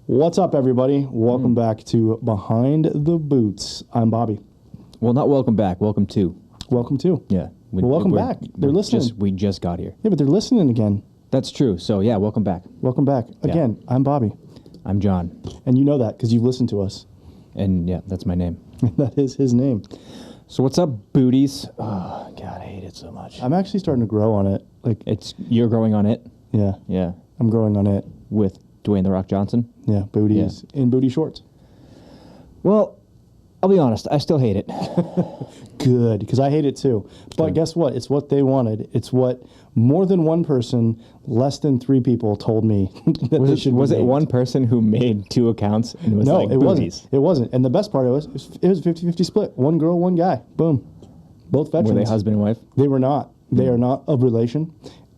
What's up, everybody? Welcome back to Behind the Boots. I'm Bobby. Well, not welcome back. Welcome to. Welcome to. Yeah. Welcome back. They're listening. We just got here. Yeah, but they're listening again. That's true. So, yeah, welcome back. Welcome back. Again, I'm Bobby. I'm John. And you know that because you've listened to us. And, yeah, that's my name. That is his name. So, what's up, booties? Oh, God, I hate it so much. I'm actually starting to grow on it. You're growing on it? Yeah. Yeah. I'm growing on it. With Dwayne "The Rock" Johnson? Yeah, booties in booty shorts. Well, I'll be honest. I still hate it. Good, because I hate it too. But guess what? It's what they wanted. It's what more than one person, less than 3 people told me that they should Was it one person who made 2 accounts and was No, like, it booties? wasn't. It wasn't. And the best part of it was a 50-50 split. One girl, one guy. Boom. Both veterans. Were they husband and wife? They were not. They are not of relation,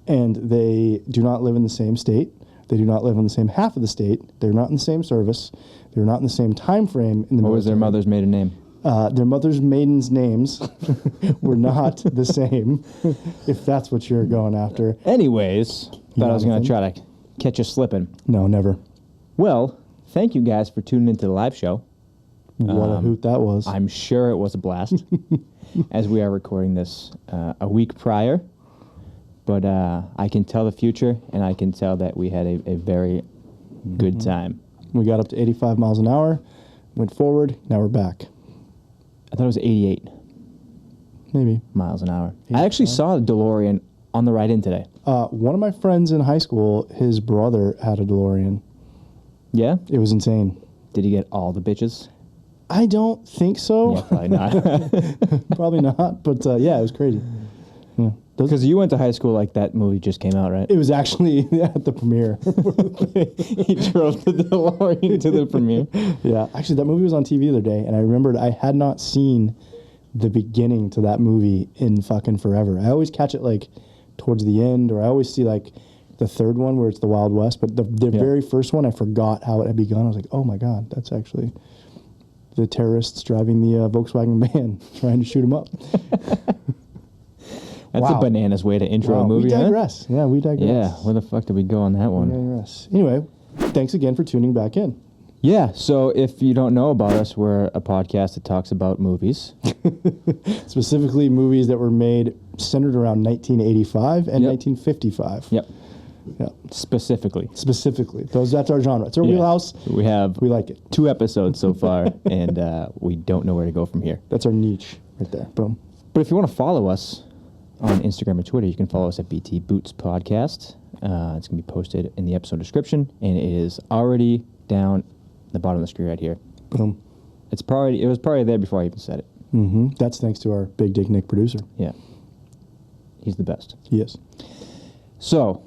and they do not live in the same state. They do not live in the same half of the state. They're not in the same service. They're not in the same time frame in the military. What was their mother's maiden name? Their mother's maiden's names were not the same, if that's what you're going after. Anyways, thought I was going to try to catch you slipping. No, never. Well, thank you guys for tuning into the live show. What a hoot that was. I'm sure it was a blast, as we are recording this a week prior. But I can tell the future, and I can tell that we had a very good time. We got up to 85 miles an hour, went forward, now we're back. I thought it was 88 Maybe. miles an hour. I actually saw a DeLorean on the ride in today. One of my friends in high school, his brother had a DeLorean. Yeah? It was insane. Did he get all the bitches? I don't think so. Yeah, probably not. Probably not, but yeah, it was crazy. Yeah. Because you went to high school like that movie just came out, right? It was actually at the premiere. He drove the DeLorean to the premiere. Yeah, actually, that movie was on TV the other day, and I remembered I had not seen the beginning to that movie in fucking forever. I always catch it like towards the end, or I always see like the third one where it's the Wild West, but the very first one, I forgot how it had begun. I was like, oh my God, that's actually the terrorists driving the Volkswagen van trying to shoot him up. That's a bananas way to intro a movie, We digress. Huh? Yeah, we digress. Yeah, where the fuck did we go on that one? We digress. Anyway, thanks again for tuning back in. Yeah, so if you don't know about us, we're a podcast that talks about movies. Specifically movies that were made centered around 1985 and 1955. Yep. Yeah. Specifically. That's our genre. It's our wheelhouse. We like it. 2 episodes so far, and we don't know where to go from here. That's our niche right there. Boom. But if you want to follow us on Instagram or Twitter, you can follow us at BT Boots Podcast. It's going to be posted in the episode description, and it is already down the bottom of the screen right here. Boom. It was probably there before I even said it. Mm-hmm. That's thanks to our Big Dick Nick producer. Yeah. He's the best. He is. So,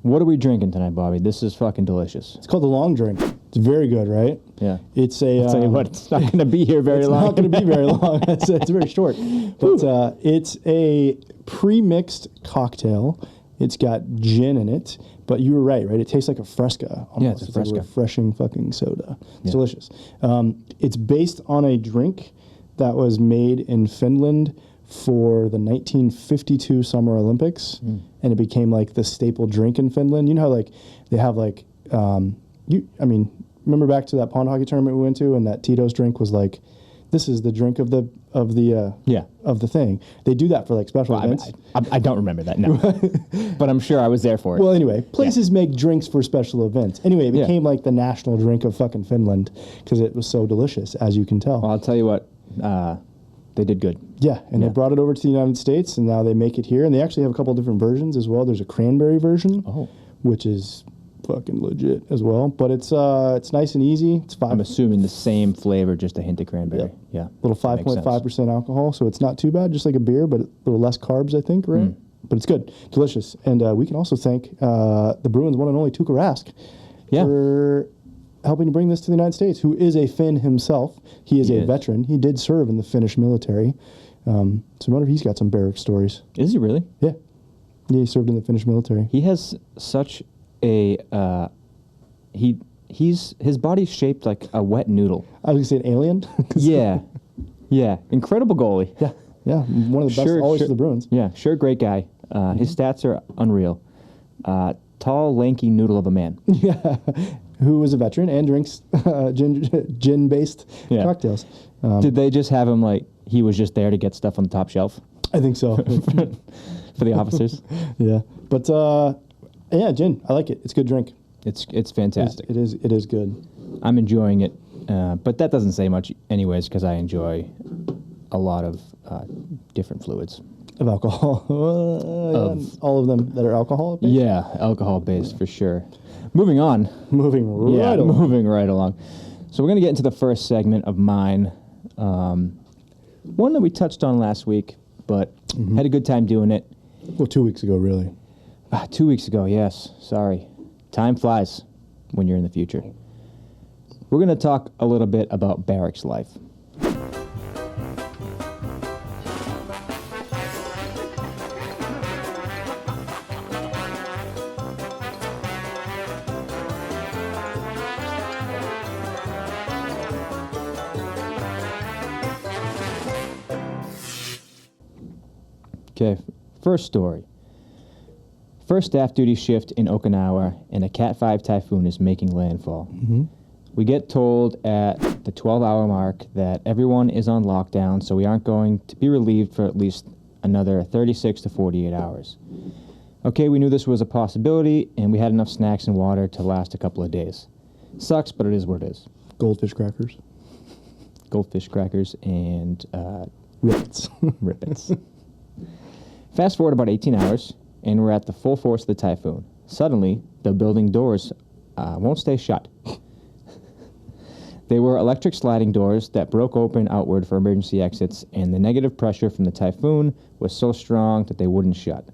what are we drinking tonight, Bobby? This is fucking delicious. It's called the long drink. It's very good, right? Yeah. It's a... I'll tell you what, it's not going to be here very long. It's not going to be very long. It's very short. But it's a pre-mixed cocktail. It's got gin in it. But you were right? It tastes like a Fresca. Almost. Yeah, it's a Fresca. Like a refreshing fucking soda. It's delicious. It's based on a drink that was made in Finland for the 1952 Summer Olympics, and it became like the staple drink in Finland. You know how like they have like remember back to that pond hockey tournament we went to, and that Tito's drink was like, this is the drink of the thing. They do that for like special events. I don't remember that, no. But I'm sure I was there for it. Well, anyway, places make drinks for special events. Anyway, it became like the national drink of fucking Finland because it was so delicious, as you can tell. Well, I'll tell you what, they did good. Yeah, and they brought it over to the United States, and now they make it here. And they actually have a couple different versions as well. There's a cranberry version, which is fucking legit as well. But it's nice and easy. It's I'm assuming the same flavor, just a hint of cranberry. Yeah. Little 5.5% alcohol, so it's not too bad, just like a beer, but a little less carbs, I think, right? But it's good, delicious. And we can also thank the Bruins' one and only Tuukka Rask for helping to bring this to the United States, who is a Finn himself. He is a veteran. He did serve in the Finnish military. So I wonder if he's got some Barracks stories. Is he really? Yeah. Yeah, he served in the Finnish military. He has such a... his body's shaped like a wet noodle. I was going to say an alien. Yeah. Incredible goalie. Yeah. One of the best always for the Bruins. Yeah, great guy. His stats are unreal. tall, lanky noodle of a man. Yeah, who was a veteran and drinks gin-based cocktails. Did they just have him like he was just there to get stuff on the top shelf I think so. for the officers? Yeah, but yeah, gin. I like it. It's a good drink. It's fantastic. It is good. I'm enjoying it, but that doesn't say much anyways because I enjoy a lot of different fluids. Of alcohol. All of them that are alcohol based? Yeah, alcohol based for sure. Moving on. Moving right along. Moving right along. So we're going to get into the first segment of mine. One that we touched on last week, but had a good time doing it. Well, 2 weeks ago, really. 2 weeks ago, yes. Sorry. Time flies when you're in the future. We're going to talk a little bit about Barracks Life. Okay, first story. First staff duty shift in Okinawa, and a Cat 5 typhoon is making landfall. We get told at the 12-hour mark that everyone is on lockdown, so we aren't going to be relieved for at least another 36 to 48 hours. Okay, we knew this was a possibility, and we had enough snacks and water to last a couple of days. Sucks, but it is what it is. Goldfish crackers. Goldfish crackers and Rippets. rippets. Fast forward about 18 hours, and we're at the full force of the typhoon. Suddenly, the building doors won't stay shut. They were electric sliding doors that broke open outward for emergency exits, and the negative pressure from the typhoon was so strong that they wouldn't shut.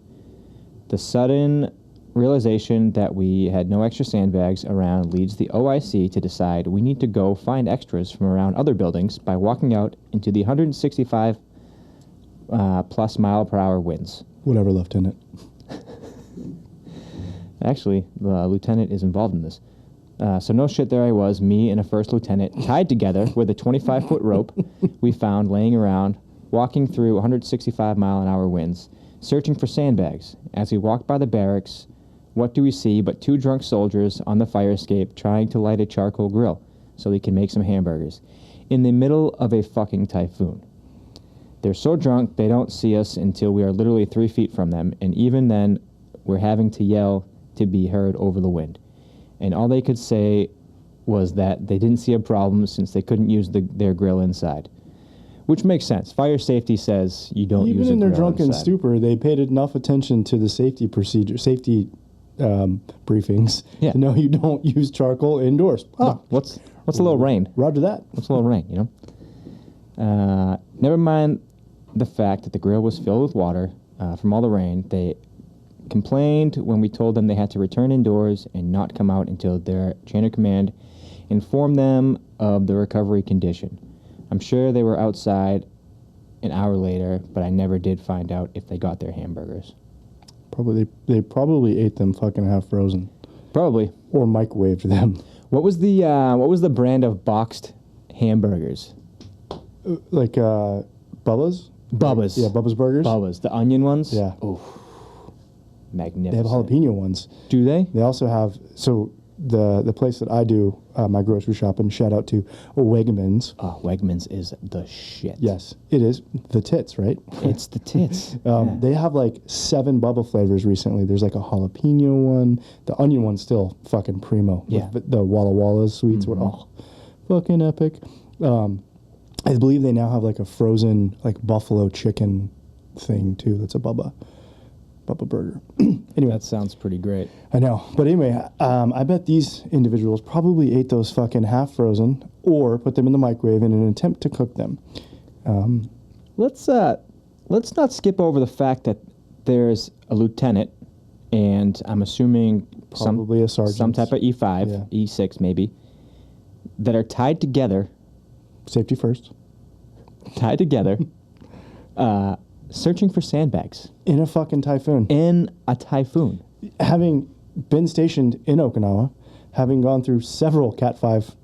The sudden realization that we had no extra sandbags around leads the OIC to decide we need to go find extras from around other buildings by walking out into the 165 plus mile per hour winds. Whatever, Lieutenant. Actually, the lieutenant is involved in this. So no shit, there I was, me and a first lieutenant, tied together with a 25-foot rope we found laying around, walking through 165 mile an hour winds, searching for sandbags. As we walked by the barracks, what do we see but two drunk soldiers on the fire escape trying to light a charcoal grill so they can make some hamburgers in the middle of a fucking typhoon. They're so drunk they don't see us until we are literally 3 feet from them, and even then we're having to yell to be heard over the wind. And all they could say was that they didn't see a problem since they couldn't use their grill inside. Which makes sense. Fire safety says you don't use a grill inside. Even in their drunken inside. stupor, they paid enough attention to the safety briefings to know you don't use charcoal indoors. What's a little rain? Roger that. What's a little rain, you know? Never mind the fact that the grill was filled with water from all the rain. They complained when we told them they had to return indoors and not come out until their chain of command informed them of the recovery condition. I'm sure they were outside an hour later, but I never did find out if they got their hamburgers. They probably ate them fucking half frozen. Probably. Or microwaved them. What was the brand of boxed hamburgers? Like Bubba's? Bubba's. Yeah, Bubba's Burgers. Bubba's. The onion ones? Yeah. Oof. Magnificent. They have jalapeno ones. Do they? They also have, so the place that I do my grocery shopping, shout out to Wegmans. Oh, Wegmans is the shit. Yes, it is. The tits, right? It's the tits. They have like 7 Bubba flavors recently. There's like a jalapeno one. The onion one's still fucking primo. Yeah. With the Walla Walla sweets were fucking epic. I believe they now have like a frozen like buffalo chicken thing too. That's a Bubba burger. Anyway, That sounds pretty great. I know, but anyway, I bet these individuals probably ate those fucking half frozen or put them in the microwave in an attempt to cook them. Let's not skip over the fact that there's a lieutenant, and I'm assuming Probably a sergeant. some type of E5, E6 maybe, that are tied together, Safety first. searching for sandbags In a fucking typhoon. in a typhoon. Having been stationed in Okinawa, having gone through several Cat 5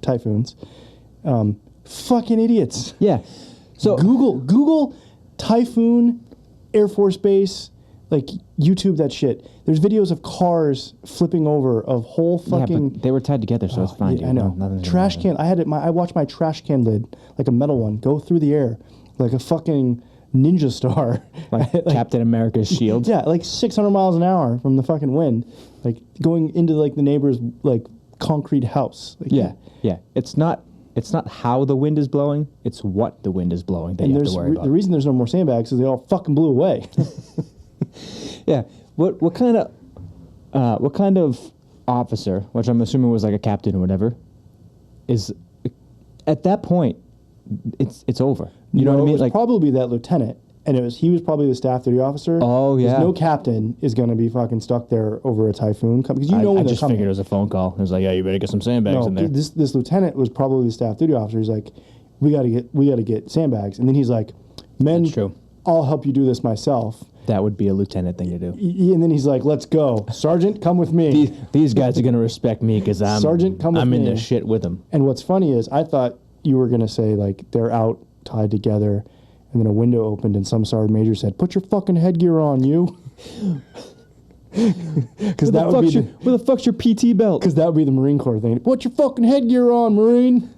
typhoons, fucking idiots. Yeah. So Google typhoon, Air Force Base, Like, YouTube that shit. There's videos of cars flipping over, of whole fucking... Yeah, but they were tied together, so it's fine. Yeah, I know. Nothing's Trash gonna can. I watched my trash can lid, like a metal one, go through the air like a fucking ninja star. like Captain America's shield. Yeah, like 600 miles an hour from the fucking wind, like going into like the neighbor's like concrete house. Like, Yeah. It's not how the wind is blowing, it's what the wind is blowing that you have to worry about. The reason there's no more sandbags is they all fucking blew away. Yeah. What kind of officer, which I'm assuming was like a captain or whatever, is at that point it's over. You know what I mean? It was probably that lieutenant, and he was probably the staff duty officer. Oh yeah. No captain is going to be fucking stuck there over a typhoon because when I they're just coming. figured it was a phone call. It was like, yeah, you better get some sandbags in there. This lieutenant was probably the staff duty officer. He's like, we got to get sandbags, and then he's like, men, That's true. I'll help you do this myself. That would be a lieutenant thing to do. And then he's like, let's go. Sergeant, come with me. These guys are going to respect me because Sergeant, come with I'm me. in the shit with them. And what's funny is I thought you were going to say, like, they're out tied together, and then a window opened and some sergeant major said, put your fucking headgear on, you. Because that would be where the fuck's your PT belt? Because that would be the Marine Corps thing. Put your fucking headgear on, Marine.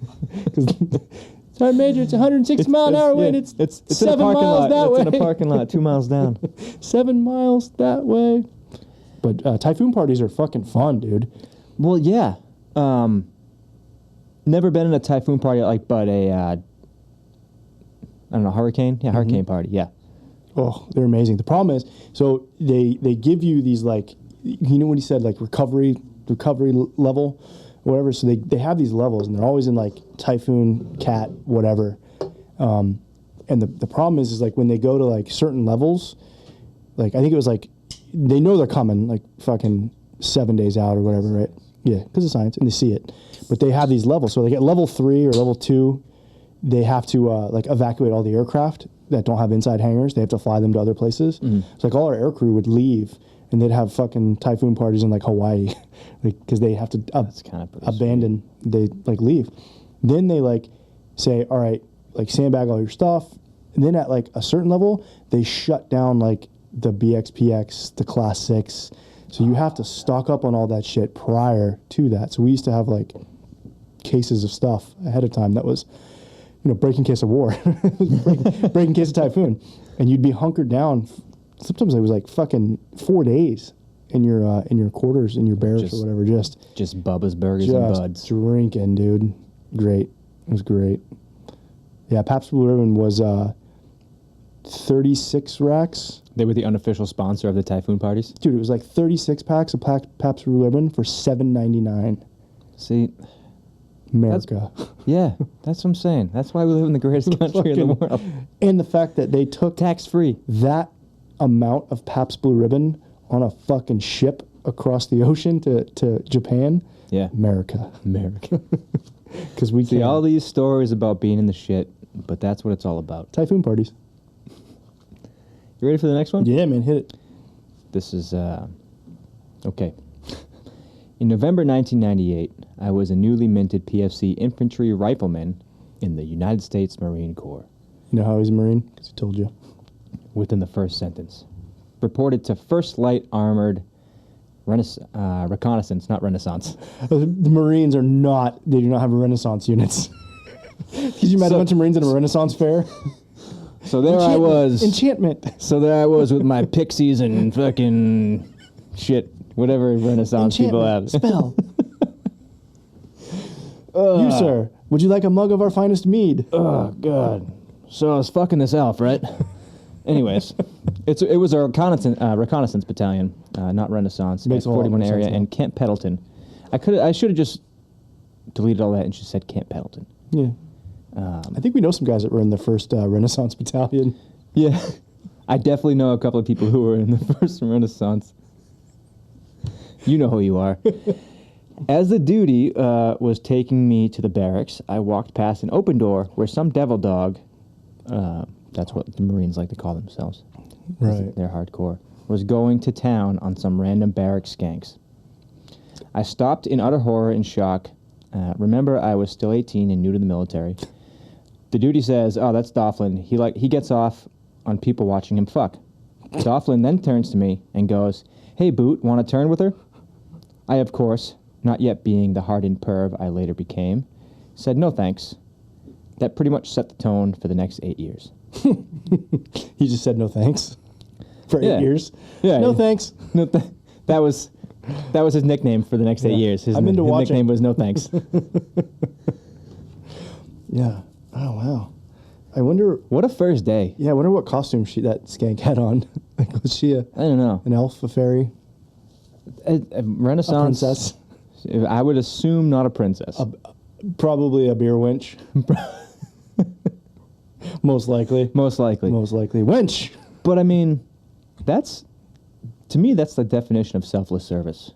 Sergeant Major, it's 160 mile an hour wind. It's 7 miles that way. It's in a parking lot 2 miles down. 7 miles that way. But typhoon parties are fucking fun, dude. Well, yeah. Never been in a typhoon party but a I don't know, hurricane? Yeah, hurricane party. Yeah. Oh, they're amazing. The problem is, so they give you these, like, you know what he said, like recovery level, whatever. So they have these levels, and they're always in like typhoon, cat, whatever. And the problem is like when they go to like certain levels, like I think it was like they know they're coming like fucking 7 days out or whatever, right? Yeah, because of science, and they see it. But they have these levels. So they get level 3 or level 2. They have to like evacuate all the aircraft that don't have inside hangars. They have to fly them to other places. Mm-hmm. So like all our air crew would leave, and they'd have fucking typhoon parties in like Hawaii, like because they have to abandon. They like leave. Then they like say, all right, like sandbag all your stuff. And then at like a certain level, they shut down like the BXPX, the Class 6. So you have to stock up on all that shit prior to that. So we used to have like cases of stuff ahead of time that was, breaking case of war, breaking case of typhoon, and you'd be hunkered down. Sometimes it was like fucking 4 days in your quarters, in your barracks or whatever. Just Bubba's Burgers and Buds. Drinking, dude. Great. It was great. Yeah, Pabst Blue Ribbon was 36 racks. They were the unofficial sponsor of the typhoon parties. Dude, it was like 36 packs of Pabst Blue Ribbon for $7.99. See. America. That's what I'm saying. That's why we live in the greatest country in the world. And the fact that they took tax-free that amount of Pabst Blue Ribbon on a fucking ship across the ocean to Japan. Yeah. America. Because we see all these stories about being in the shit, but that's what it's all about. Typhoon parties. You ready for the next one? Yeah, man, hit it. This is, okay. In November 1998, I was a newly minted PFC infantry rifleman in the United States Marine Corps. You know how he's a Marine? Because he told you. Within the first sentence. Reported to 1st Light Armored Reconnaissance, not Renaissance. The Marines are not, they do not have Renaissance units. Because you met a bunch of Marines at a Renaissance fair? So there I was. Enchantment. So there I was with my pixies and fucking shit. Whatever Renaissance people have. Spell. You, sir, would you like a mug of our finest mead? Oh, God. So I was fucking this elf, right? Anyways, it was a reconnaissance battalion, not Renaissance. Makes 41 area sense, in Camp Pendleton. I should have just deleted all that and just said Camp Pendleton. Yeah. I think we know some guys that were in the first Renaissance battalion. Yeah. I definitely know a couple of people who were in the first Renaissance. You know who you are. As the duty was taking me to the barracks, I walked past an open door where some devil dog, that's what the Marines like to call themselves. Right. They're hardcore. Was going to town on some random barrack skanks. I stopped in utter horror and shock. Remember, I was still 18 and new to the military. The duty says, "Oh, that's Doughlin. He gets off on people watching him fuck." Dolphin then turns to me and goes, "Hey, Boot, want to turn with her?" I, of course, not yet being the hardened perv I later became, said no thanks. That pretty much set the tone for the next 8 years. He just said no thanks for 8 years. Yeah, no thanks. No, that was his nickname for the next 8 years. His nickname was no thanks. Yeah. Oh wow. I wonder. What a first day. Yeah, I wonder what costume that skank had on. Like, was she I don't know. an elf, a fairy, A Renaissance a princess? I would assume not a princess. Probably a beer winch. Most likely. Most likely. Most likely. Winch! But I mean, to me, that's the definition of selfless service.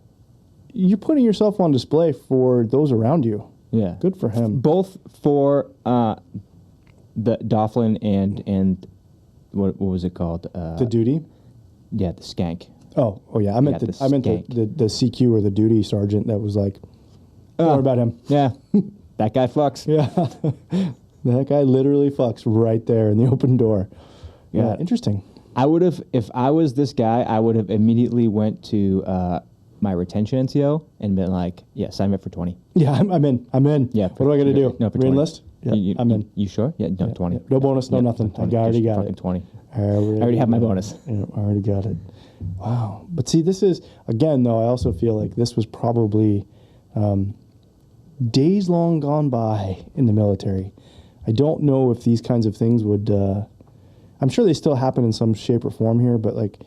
You're putting yourself on display for those around you. Yeah. Good for him. Both for the Dolphin and what was it called? The duty? Yeah, the skank. Oh yeah. I meant the the CQ or the duty sergeant that was like, don't worry about him. Yeah. That guy fucks. Yeah. That guy literally fucks right there in the open door. Yeah. Interesting. I would have, if I was this guy, I would have immediately went to my retention NCO and been like, yeah, sign me up for 20. Yeah, I'm in. Yeah. What do I got to do? No, for 20. Re-enlist? Yeah, I'm in. You sure? Yeah, no, 20. No bonus, no nothing. I already got fucking it. 20. I already have my bonus. Yeah, I already got it. Wow. But see, this is, again, though, I also feel like this was probably days long gone by in the military. I don't know if these kinds of things would, I'm sure they still happen in some shape or form here, but like,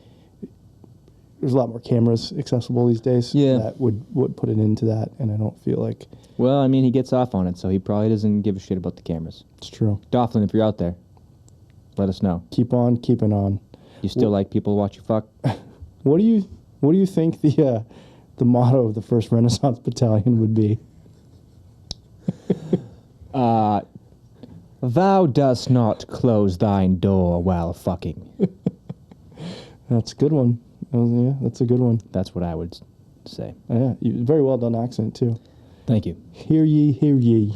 there's a lot more cameras accessible these days. Yeah. That would put an end to that, and I don't feel like... Well, I mean, he gets off on it, so he probably doesn't give a shit about the cameras. It's true. Dolphin, if you're out there, let us know. Keep on keeping on. You still like people watch you fuck? What do you think the motto of the 1st Renaissance Battalion would be? Thou dost not close thine door while fucking. That's a good one. Yeah, that's a good one. That's what I would say. Yeah, very well done accent too. Thank you. Hear ye, hear ye.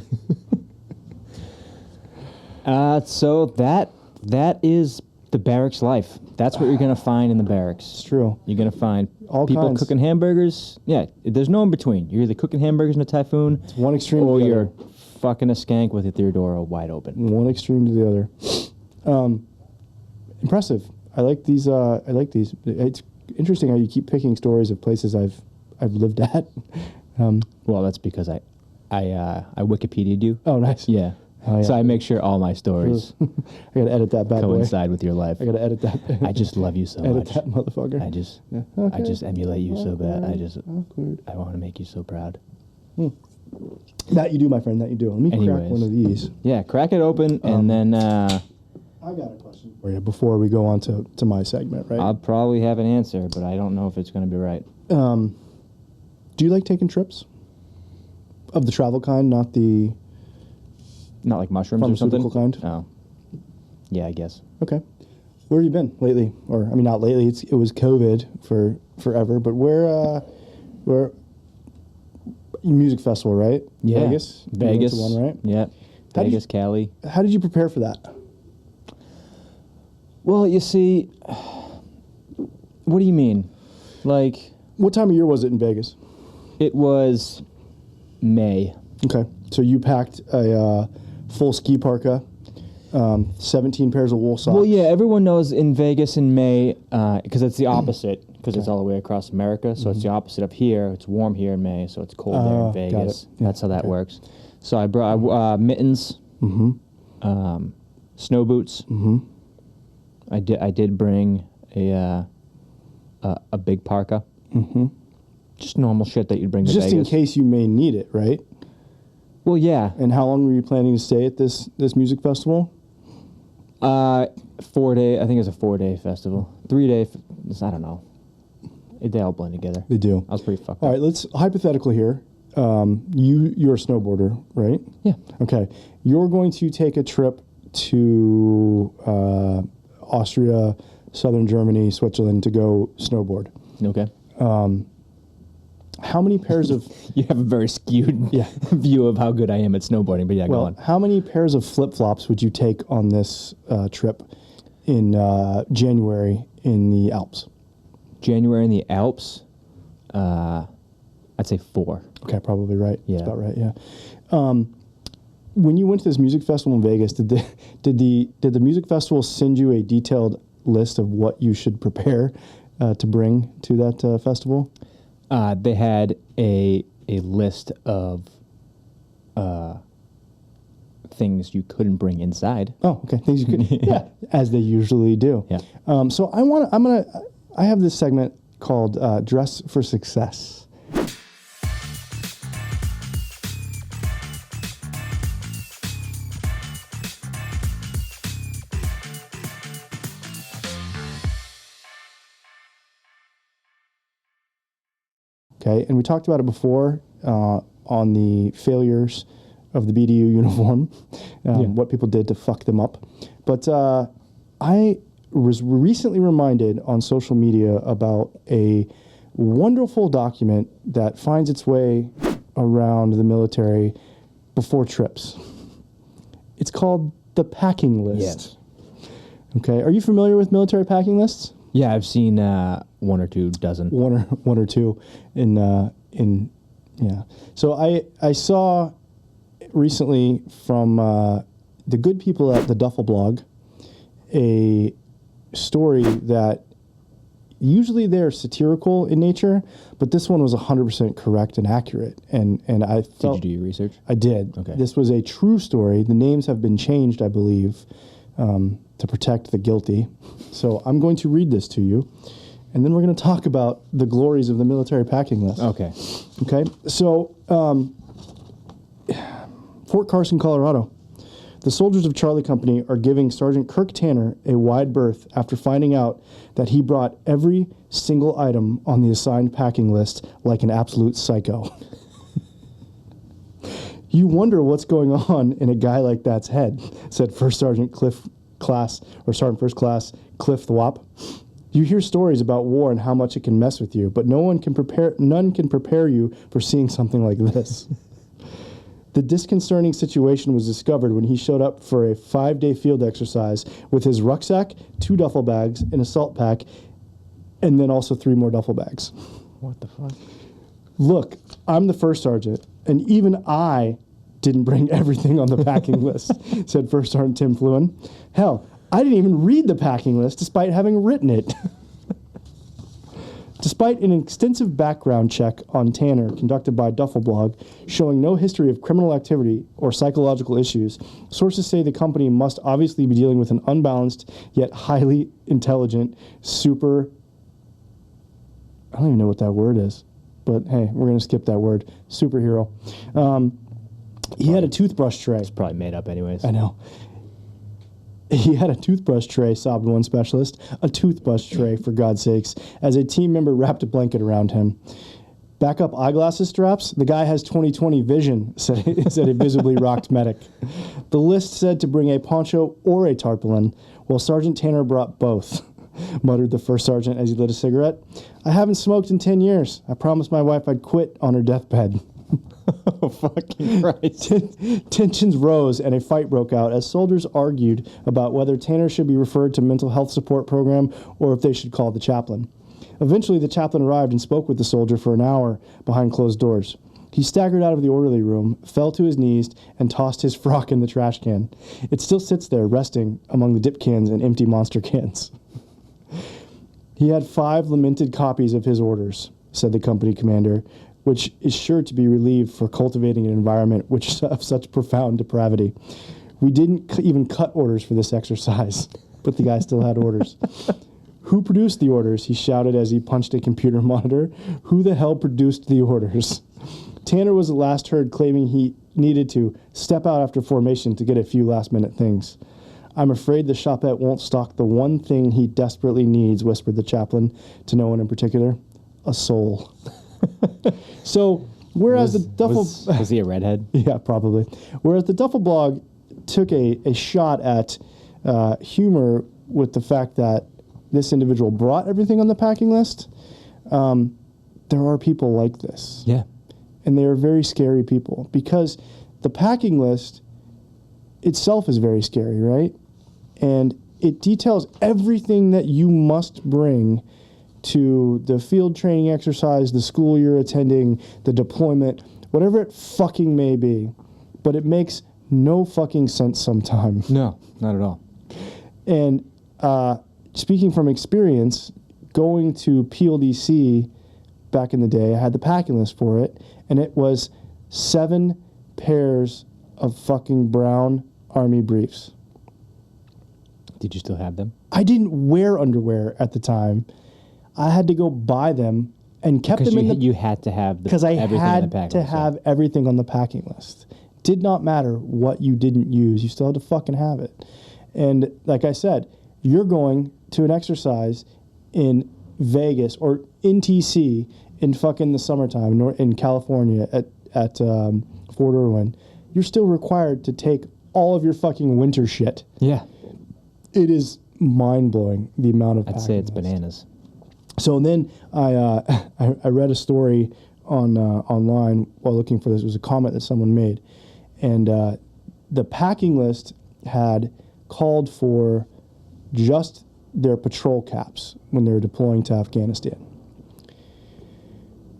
So that is the barracks life. That's what you're gonna find in the barracks. It's true. You're gonna find All people kinds. cooking hamburgers. Yeah, there's no in between. You're either cooking hamburgers in a Typhoon, It's one extreme or to the you're other. fucking a skank with your door wide open. One extreme to the other. Impressive. I like these. It's interesting how you keep picking stories of places I've lived at. Well, that's because I Wikipedia'd you. Oh, nice. Yeah. Oh, yeah. So I make sure all my stories I gotta edit that bad boy. coincide with your life. I gotta edit that. I just love you so edit much. that motherfucker. I just Okay. I just emulate you so bad. Awkward. I want to make you so proud. That you do, my friend. That you do. Let me crack Anyways. one of these. Yeah, crack it open and then I got a question for you before we go on to my segment. Right? I'll probably have an answer, but I don't know if it's going to be right. Do you like taking trips? Of the travel kind, not the Not like mushrooms or something? pharmaceutical kind? Oh. Yeah, I guess. Okay. Where have you been lately? Or I mean, not lately. It was COVID for forever. But where music festival, right? Yeah. Vegas. You went Vegas. to one, right? Yeah. How did Vegas, Cali. How did you prepare for that? Well, you see, what do you mean? Like, What time of year was it in Vegas? it was May. Okay. So you packed a full ski parka, 17 pairs of wool socks. Well, yeah, everyone knows in Vegas in May, because it's the opposite, because it's all the way across America, so it's the opposite up here. It's warm here in May, so it's cold there in got Vegas. it. Yeah, That's how that okay. works. So I brought mittens, snow boots. I did bring a big parka. Just normal shit that you'd bring to Just Vegas. in case you may need it, right? Well, yeah. And how long were you planning to stay at this music festival? 4 day. I think it's a 4-day festival. 3 day. I don't know. They all blend together. They do. I was pretty fucked All up. right, let's hypothetical here. You're a snowboarder, right? Yeah. Okay. You're going to take a trip to Austria, southern Germany, Switzerland to go snowboard. Okay. How many pairs of You have a very skewed view of how good I am at snowboarding, but yeah, go on. how many pairs of flip-flops would you take on this trip in January in the Alps? January in the Alps, I'd say 4. Okay, probably right. Yeah. That's about right, yeah. When you went to this music festival in Vegas, did the music festival send you a detailed list of what you should prepare to bring to that festival? They had a list of things you couldn't bring inside. Oh, okay. Things you could, yeah, as they usually do. Yeah. So I have this segment called Dress for Success. Okay, and we talked about it before on the failures of the BDU uniform, what people did to fuck them up. But I was recently reminded on social media about a wonderful document that finds its way around the military before trips. It's called the packing list. Yes. Okay, are you familiar with military packing lists? Yeah, I've seen 1 or 2 dozen. One or two in yeah. So I saw recently from the good people at the Duffel blog a story that usually they're satirical in nature, but this one was 100% correct and accurate. And I felt... Did you do your research? I did. Okay. This was a true story. The names have been changed, I believe, to protect the guilty. So I'm going to read this to you, and then we're going to talk about the glories of the military packing list. Okay. Okay. So, Fort Carson, Colorado. The soldiers of Charlie Company are giving Sergeant Kirk Tanner a wide berth after finding out that he brought every single item on the assigned packing list like an absolute psycho. You wonder what's going on in a guy like that's head, said First Sergeant Sergeant First Class Cliff Thwop. You hear stories about war and how much it can mess with you, but none can prepare you for seeing something like this. The disconcerting situation was discovered when he showed up for a 5-day field exercise with his rucksack, 2 duffel bags, an assault pack, and then also 3 more duffel bags. What the fuck? Look, I'm the first sergeant, and even I didn't bring everything on the packing list, said First Sergeant Tim Fluin. Hell, I didn't even read the packing list despite having written it. Despite an extensive background check on Tanner conducted by Duffel Blog showing no history of criminal activity or psychological issues, sources say the company must obviously be dealing with an unbalanced yet highly intelligent I don't even know what that word is, but hey, we're going to skip that word. Superhero. He had a toothbrush tray. It's probably made up anyways. I know. He had a toothbrush tray, sobbed one specialist. A toothbrush tray, for God's sakes, as a team member wrapped a blanket around him. Backup eyeglasses straps? The guy has 20/20 vision, said a visibly rocked medic. The list said to bring a poncho or a tarpaulin, while Sergeant Tanner brought both, muttered the first sergeant as he lit a cigarette. I haven't smoked in 10 years. I promised my wife I'd quit on her deathbed. Oh, fucking Christ. Tensions rose and a fight broke out as soldiers argued about whether Tanner should be referred to mental health support program or if they should call the chaplain. Eventually, the chaplain arrived and spoke with the soldier for an hour behind closed doors. He staggered out of the orderly room, fell to his knees, and tossed his frock in the trash can. It still sits there, resting among the dip cans and empty Monster cans. He had 5 lamented copies of his orders, said the company commander, which is sure to be relieved for cultivating an environment which of such profound depravity. We didn't even cut orders for this exercise, but the guy still had orders. Who produced the orders? He shouted as he punched a computer monitor. Who the hell produced the orders? Tanner was the last heard claiming he needed to step out after formation to get a few last-minute things. I'm afraid the shopette won't stock the one thing he desperately needs, whispered the chaplain to no one in particular. A soul. So, whereas was he a redhead? Yeah, probably. Whereas the Duffel blog took a shot at humor with the fact that this individual brought everything on the packing list, there are people like this. Yeah. And they are very scary people because the packing list itself is very scary, right? And it details everything that you must bring to the field training exercise, the school you're attending, the deployment, whatever it fucking may be. But it makes no fucking sense sometimes. No, not at all. And speaking from experience, going to PLDC back in the day, I had the packing list for it, and it was 7 pairs of fucking brown Army briefs. Did you still have them? I didn't wear underwear at the time. I had to go buy them and kept them in the... You had to have because I everything had in the packing to list, have everything on the packing list. Did not matter what you didn't use. You still had to fucking have it. And like I said, you're going to an exercise in Vegas or in TC in fucking the summertime in California at Fort Irwin. You're still required to take all of your fucking winter shit. Yeah. It is mind-blowing, the amount of I'd say it's bananas. So then I read a story online while looking for this. It was a comment that someone made. And the packing list had called for just their patrol caps when they were deploying to Afghanistan.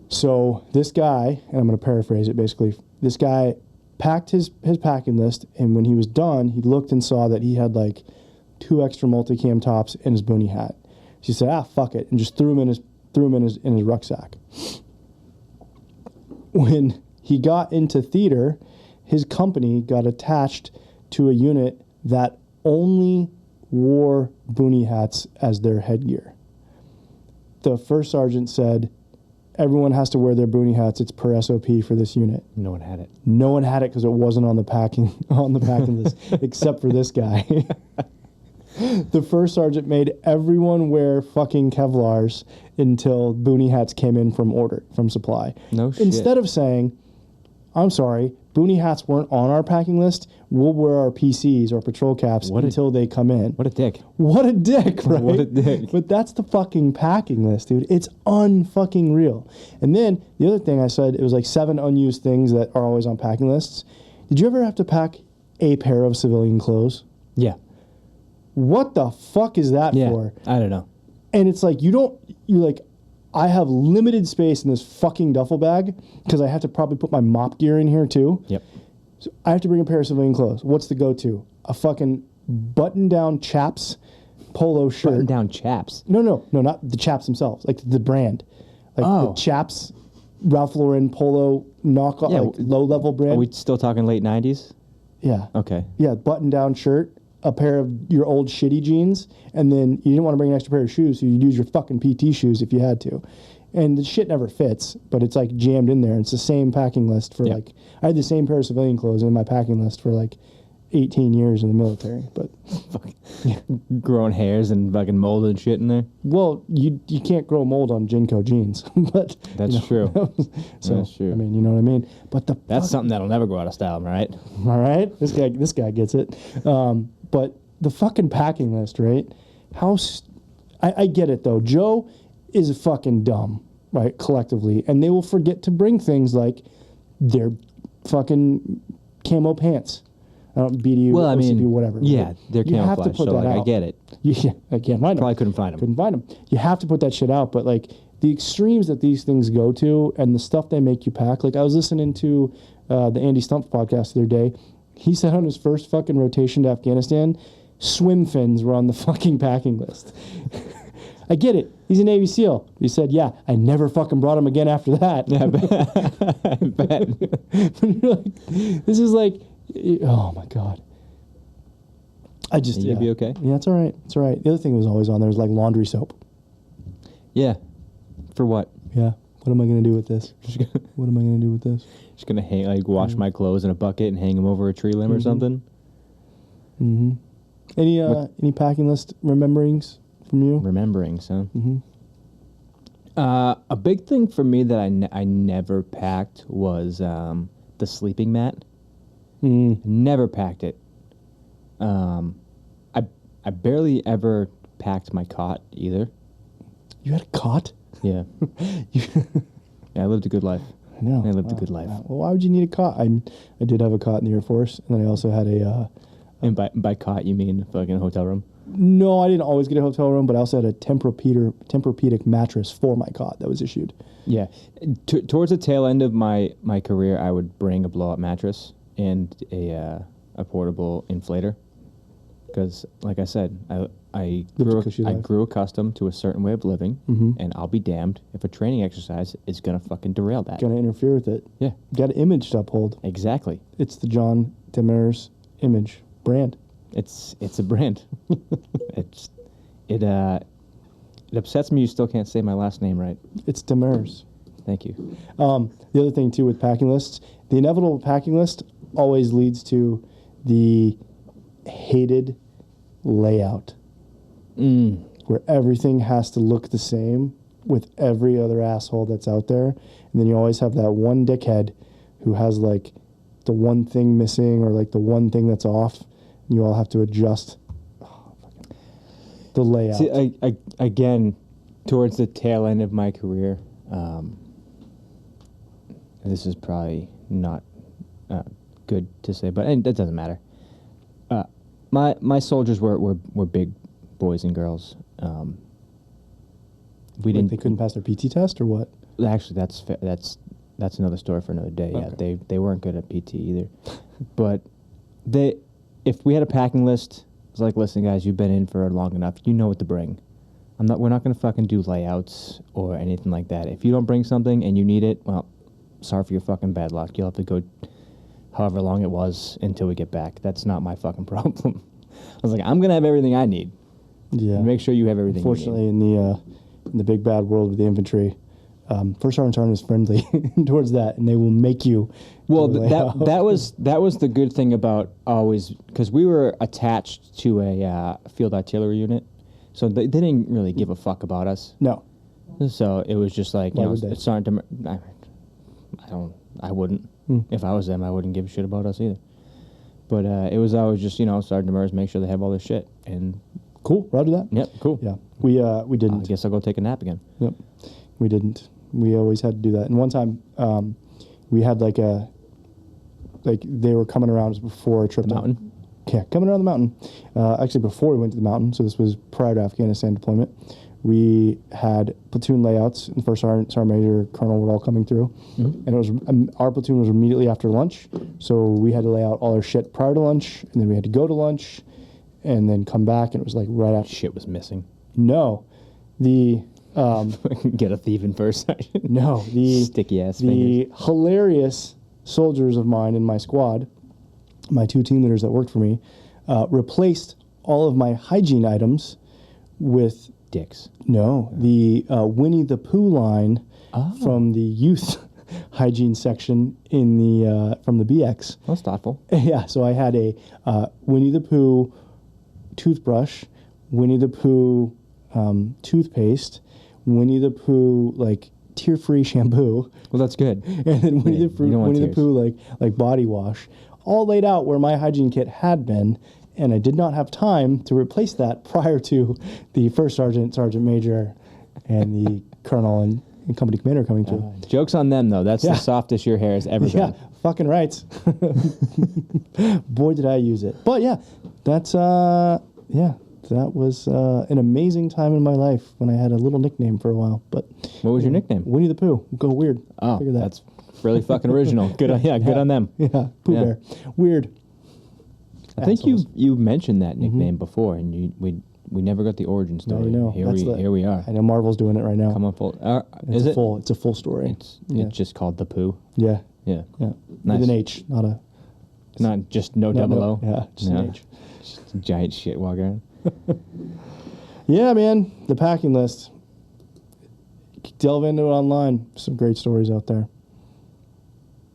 So this guy, and I'm going to paraphrase it basically, this guy packed his packing list, and when he was done, he looked and saw that he had like 2 extra multicam tops and his boonie hat. She said, fuck it, and just threw him in his rucksack. When he got into theater, his company got attached to a unit that only wore boonie hats as their headgear. The first sergeant said, everyone has to wear their boonie hats. It's per SOP for this unit. No one had it. No one had it because it wasn't on the packing list, except for this guy. The first sergeant made everyone wear fucking Kevlars until boonie hats came in from supply. No shit. Instead of saying, I'm sorry, boonie hats weren't on our packing list, we'll wear our PCs or patrol caps until they come in. What a dick. What a dick, right? What a dick. But that's the fucking packing list, dude. It's unfucking real. And then the other thing I said, it was like 7 unused things that are always on packing lists. Did you ever have to pack a pair of civilian clothes? Yeah. What the fuck is that for? I don't know. And it's like, you're like, I have limited space in this fucking duffel bag because I have to probably put my mop gear in here too. Yep. So I have to bring a pair of civilian clothes. What's the go-to? A fucking button-down chaps polo shirt. Button-down chaps? No, not the chaps themselves. Like the brand. Like the chaps, Ralph Lauren polo knockoff, like low-level brand. Are we still talking late 90s? Yeah. Okay. Yeah, button-down shirt, a pair of your old shitty jeans, and then you didn't want to bring an extra pair of shoes, so you'd use your fucking PT shoes if you had to. And the shit never fits, but it's like jammed in there. It's the same packing list for like, I had the same pair of civilian clothes in my packing list for like 18 years in the military, but growing hairs and fucking mold and shit in there. Well, you can't grow mold on Jinko jeans, but that's true. So that's true. I mean, you know what I mean. But that's something that'll never go out of style, right? All right, this guy gets it. But the fucking packing list, right? I get it though. Joe is fucking dumb, right? Collectively, and they will forget to bring things like their fucking camo pants. BDU, well, I mean, OCP, whatever. Yeah, right? they're camouflage, have to put so that out. I get it. Yeah, I can't find them. Probably couldn't find them. Couldn't find them. You have to put that shit out, but like the extremes that these things go to and the stuff they make you pack. Like I was listening to the Andy Stumpf podcast the other day. He said on his first fucking rotation to Afghanistan, swim fins were on the fucking packing list. I get it. He's a Navy SEAL. He said, yeah, I never fucking brought him again after that. Yeah, I bet. But you're like, this is like, oh my God. I just, You'd be okay? Yeah, it's all right. It's all right. The other thing that was always on there was like laundry soap. Yeah. For what? Yeah. What am I going to do with this? What am I going to do with this? Just going to wash my clothes in a bucket and hang them over a tree limb or something? Mm-hmm. Any packing list rememberings from you? Rememberings, huh? Mm-hmm. A big thing for me that I never packed was the sleeping mat. Never packed it. I barely ever packed my cot either. You had a cot? Yeah. Yeah, I lived a good life. I know. I lived a good life. Well, why would you need a cot? I did have a cot in the Air Force, and then I also had a... and by cot, you mean fucking hotel room? No, I didn't always get a hotel room, but I also had a Tempur-Pedic mattress for my cot that was issued. Yeah. Towards the tail end of my career, I would bring a blow-up mattress and a portable inflator. Because, like I said, I grew accustomed to a certain way of living, and I'll be damned if a training exercise is going to fucking derail that. Gonna interfere with it. Yeah. Got an image to uphold. Exactly. It's the Jon Demers image brand. It's a brand. It upsets me you still can't say my last name right. It's Demers. Thank you. The other thing, too, with packing lists, the inevitable packing list always leads to the hated layout, where everything has to look the same with every other asshole that's out there. And then you always have that one dickhead who has, like, the one thing missing or, like, the one thing that's off. You all have to adjust the layout. See, again, towards the tail end of my career, this is probably not good to say, but and that doesn't matter. My soldiers were big boys and girls. They couldn't pass their PT test or what? Actually, that's another story for another day. Okay. Yeah, they weren't good at PT either, but if we had a packing list, it's like, listen, guys, you've been in for long enough. You know what to bring. We're not going to fucking do layouts or anything like that. If you don't bring something and you need it, well, sorry for your fucking bad luck. You'll have to go however long it was until we get back. That's not my fucking problem. I was like, I'm going to have everything I need. Yeah. Make sure you have everything Unfortunately, you need. in the big bad world of the infantry, first sergeants aren't as friendly towards that, and they will make you. Well, that was the good thing about always, because we were attached to a field artillery unit, so they didn't really give a fuck about us. No. So it was just like, Why would they? Sergeant. I wouldn't. If I was them, I wouldn't give a shit about us either. But it was always just, Sergeant Demers, make sure they have all their shit. And cool, roger that. Yep, cool. Yeah, we didn't. I guess I'll go take a nap again. Yep, we didn't. We always had to do that. And one time, we had like they were coming around before a trip. The mountain? Yeah, coming around the mountain. Actually, before we went to the mountain, so this was prior to Afghanistan deployment. We had platoon layouts, and the first sergeant major, colonel were all coming through, and it was our platoon was immediately after lunch, so we had to lay out all our shit prior to lunch, and then we had to go to lunch, and then come back, and it was like right after. Shit was missing. No, the get a thief in first sergeant. No, the sticky ass the fingers. hilarious soldiers of mine in my squad, my two team leaders that worked for me, replaced all of my hygiene items with dicks. No, the Winnie the Pooh line from the youth hygiene section in the from the BX. That's thoughtful. Yeah, so I had a Winnie the Pooh toothbrush, Winnie the Pooh toothpaste, Winnie the Pooh like tear-free shampoo. Well, that's good. And then Winnie the Pooh like body wash, all laid out where my hygiene kit had been. And I did not have time to replace that prior to the first sergeant, sergeant major, and the colonel and company commander coming through. Joke's on them, though. That's the softest your hair has ever been. Yeah, fucking right. Boy, did I use it. But yeah, that was an amazing time in my life when I had a little nickname for a while. But what was your nickname? Winnie the Pooh. Go weird. Oh, that's really fucking original. Good on them. Yeah, Pooh Bear. Weird. I think you mentioned that nickname before, and we never got the origin story. No, here we are. I know Marvel's doing it right now. Come on, full. It's a full story. It's just called the Pooh. Yeah. Yeah. Nice. With an H, not just no double O. Yeah, just an H. Just a giant shit walk around. Yeah, man, the packing list. Delve into it online. Some great stories out there.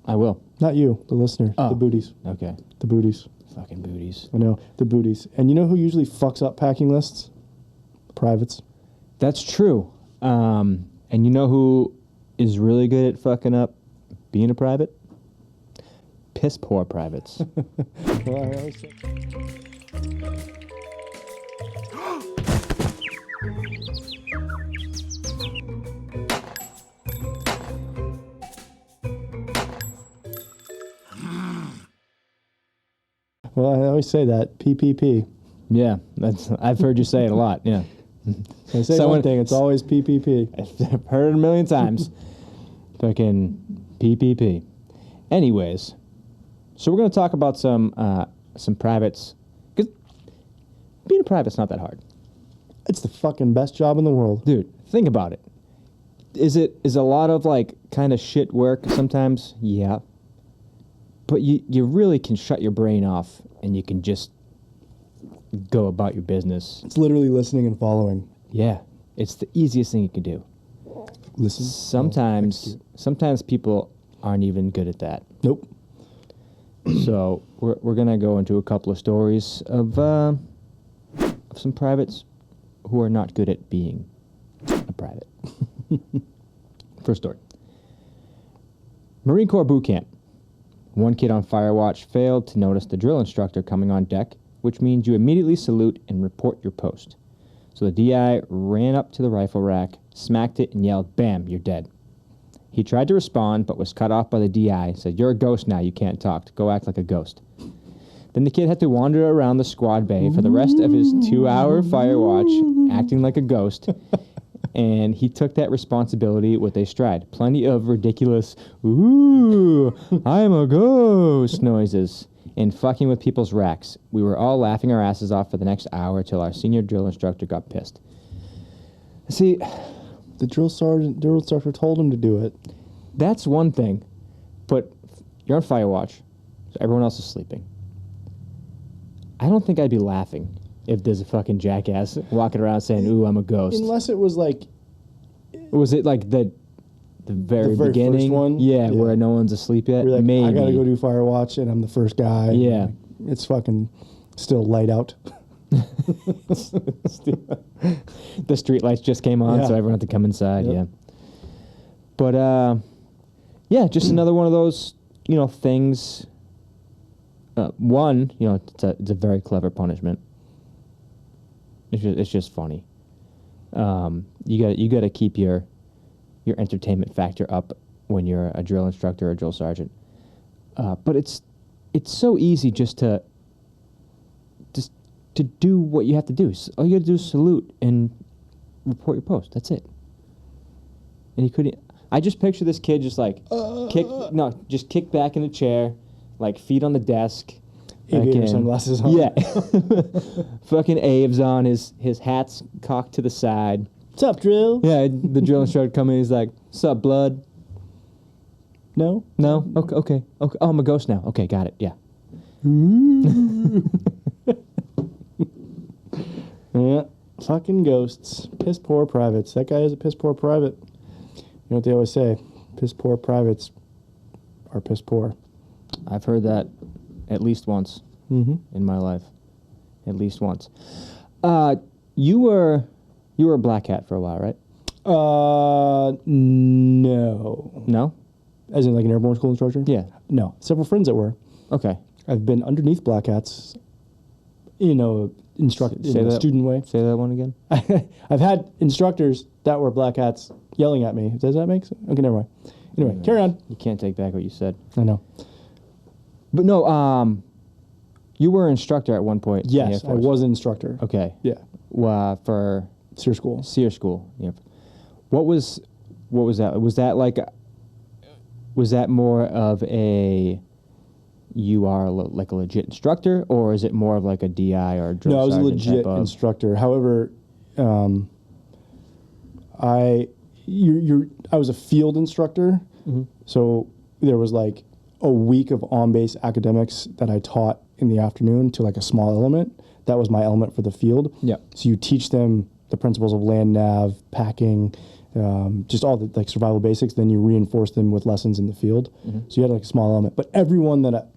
I will. Not you, the listener. The booties. Okay. The booties. Fucking booties. I know, the booties. And you know who usually fucks up packing lists? Privates. That's true. And you know who is really good at fucking up being a private? Piss poor privates. Well, I always say that. PPP. Yeah, I've heard you say it a lot. Yeah, I say one thing, it's always PPP. I've heard it a million times. Fucking PPP. Anyways, so we're gonna talk about some privates. Because being a private's not that hard. It's the fucking best job in the world. Dude, think about it. Is a lot of like kind of shit work sometimes? Yeah. But you really can shut your brain off and you can just go about your business. It's literally listening and following. Yeah. It's the easiest thing you can do. Listen. Sometimes people aren't even good at that. Nope. So we're gonna go into a couple of stories of some privates who are not good at being a private. First story. Marine Corps Bootcamp. One kid on fire watch failed to notice the drill instructor coming on deck, which means you immediately salute and report your post. So the DI ran up to the rifle rack, smacked it, and yelled, "Bam, you're dead." He tried to respond, but was cut off by the DI, said, "You're a ghost now, you can't talk. Go act like a ghost." Then the kid had to wander around the squad bay for the rest of his 2-hour fire watch, acting like a ghost. And he took that responsibility with a stride. Plenty of ridiculous, "Ooh, I'm a ghost" noises, and fucking with people's racks. We were all laughing our asses off for the next hour till our senior drill instructor got pissed. See, the drill instructor told him to do it. That's one thing, but you're on fire watch, so everyone else is sleeping. I don't think I'd be laughing if there's a fucking jackass walking around saying, "Ooh, I'm a ghost." Unless it was like... Was it like the very beginning? First one? Yeah, where no one's asleep yet? Like, Maybe. I gotta go do fire watch, and I'm the first guy. Yeah. It's fucking still light out. The street lights just came on, Yeah. so everyone had to come inside. Yep. Yeah. But, yeah, just another one of those, things. One, it's a very clever punishment. It's just funny. You got to keep your entertainment factor up when you're a drill instructor or a drill sergeant. But it's so easy just to do what you have to do. All you got to do is salute and report your post. That's it. And he couldn't. I just picture this kid just like kick back in the chair, like feet on the desk. Aviator sunglasses on. Yeah. Fucking Aves on, his hat's cocked to the side. What's up, drill? Yeah, the drill instructor coming in, he's like, "Sup, blood?" No? No? Okay. Oh, I'm a ghost now. Okay, got it, yeah. Yeah, fucking ghosts. Piss poor privates. That guy is a piss poor private. You know what they always say? Piss poor privates are piss poor. I've heard that at least once in my life. At least once. You were a black hat for a while, right? No. No? As in like an airborne school instructor? Yeah. No. Several friends that were. Okay. I've been underneath black hats, student way. Say that one again. I've had instructors that were black hats yelling at me. Does that make sense? Okay, never mind. Anyway, carry on. You can't take back what you said. I know. But no, you were an instructor at one point. Yes, I was an instructor. Okay. Yeah. For SEER school. SEER school. Yep. What was that? Was that more of a you are like a legit instructor, or is it more of like a DI or a drill No, I was a sergeant legit type of instructor. However, I was a field instructor, so there was like a week of on-base academics that I taught in the afternoon to like a small element. That was my element for the field. Yeah. So you teach them the principles of land nav, packing, just all the like survival basics. Then you reinforce them with lessons in the field. So you had like a small element. But everyone that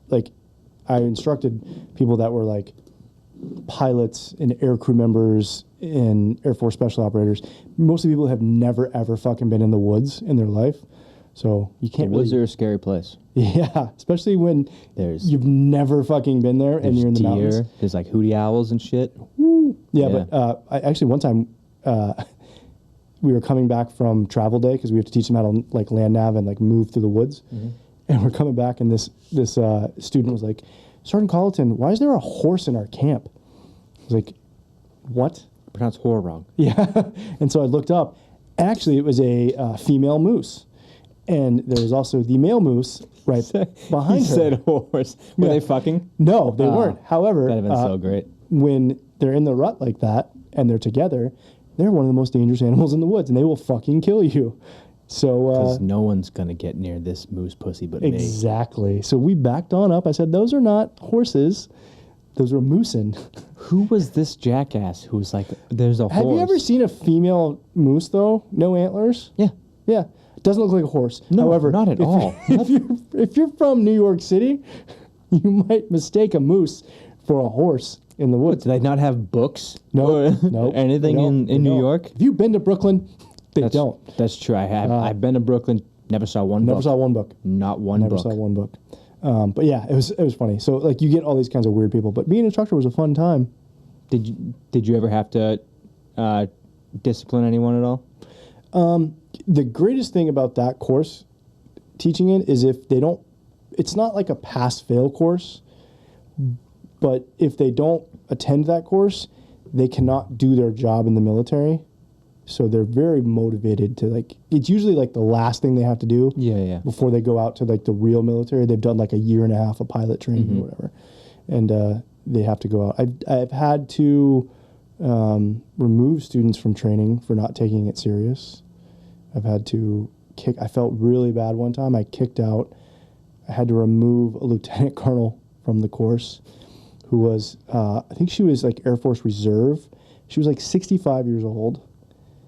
I instructed people that were like pilots and air crew members and Air Force special operators. Most of the people have never ever fucking been in the woods in their life. So you can't really... Woods are a scary place. Yeah, especially when you've never fucking been there and you're in the mountains. There's like hootie owls and shit. Yeah, but I actually one time we were coming back from travel day because we have to teach them how to like land nav and like move through the woods. And we're coming back and this student was like, "Sergeant Colleton, why is there a horse in our camp?" I was like, what? Pronounced whore wrong. Yeah. And so I looked up. Actually, it was a female moose. And there was also the male moose right behind You her. said horse. Were they fucking? No, they weren't. However, That'd have been so great. when they're in the rut like that and they're together, they're one of the most dangerous animals in the woods, and they will fucking kill you. So Because no one's going to get near this moose pussy but me. exactly. So we backed on up. I said, those are not horses. Those were moosin'. Who was this jackass who was like, there's a horse? Have you ever seen a female moose, though? No antlers? Yeah. Yeah. Doesn't look like a horse. No, However, not at all. If you're from New York City, you might mistake a moose for a horse in the woods. Do they not have books? No, Or no. anything in New York? Have you been to Brooklyn? They don't. That's true. I have. I've been to Brooklyn. Never saw one Never book. saw one book. Not one Never book. saw one book. But yeah, it was funny. So like you get all these kinds of weird people. But being an instructor was a fun time. Did you ever have to discipline anyone at all? The greatest thing about that course, teaching it, is if they don't, it's not like a pass-fail course, but if they don't attend that course, they cannot do their job in the military. So they're very motivated to, like, it's usually like the last thing they have to do Yeah. before they go out to like the real military. They've done like a year and a half of pilot training or whatever. And they have to go out. I've had to remove students from training for not taking it serious. I've had to I felt really bad one time. I kicked out. I had to remove a lieutenant colonel from the course who was, I think she was like Air Force Reserve. She was like 65 years old.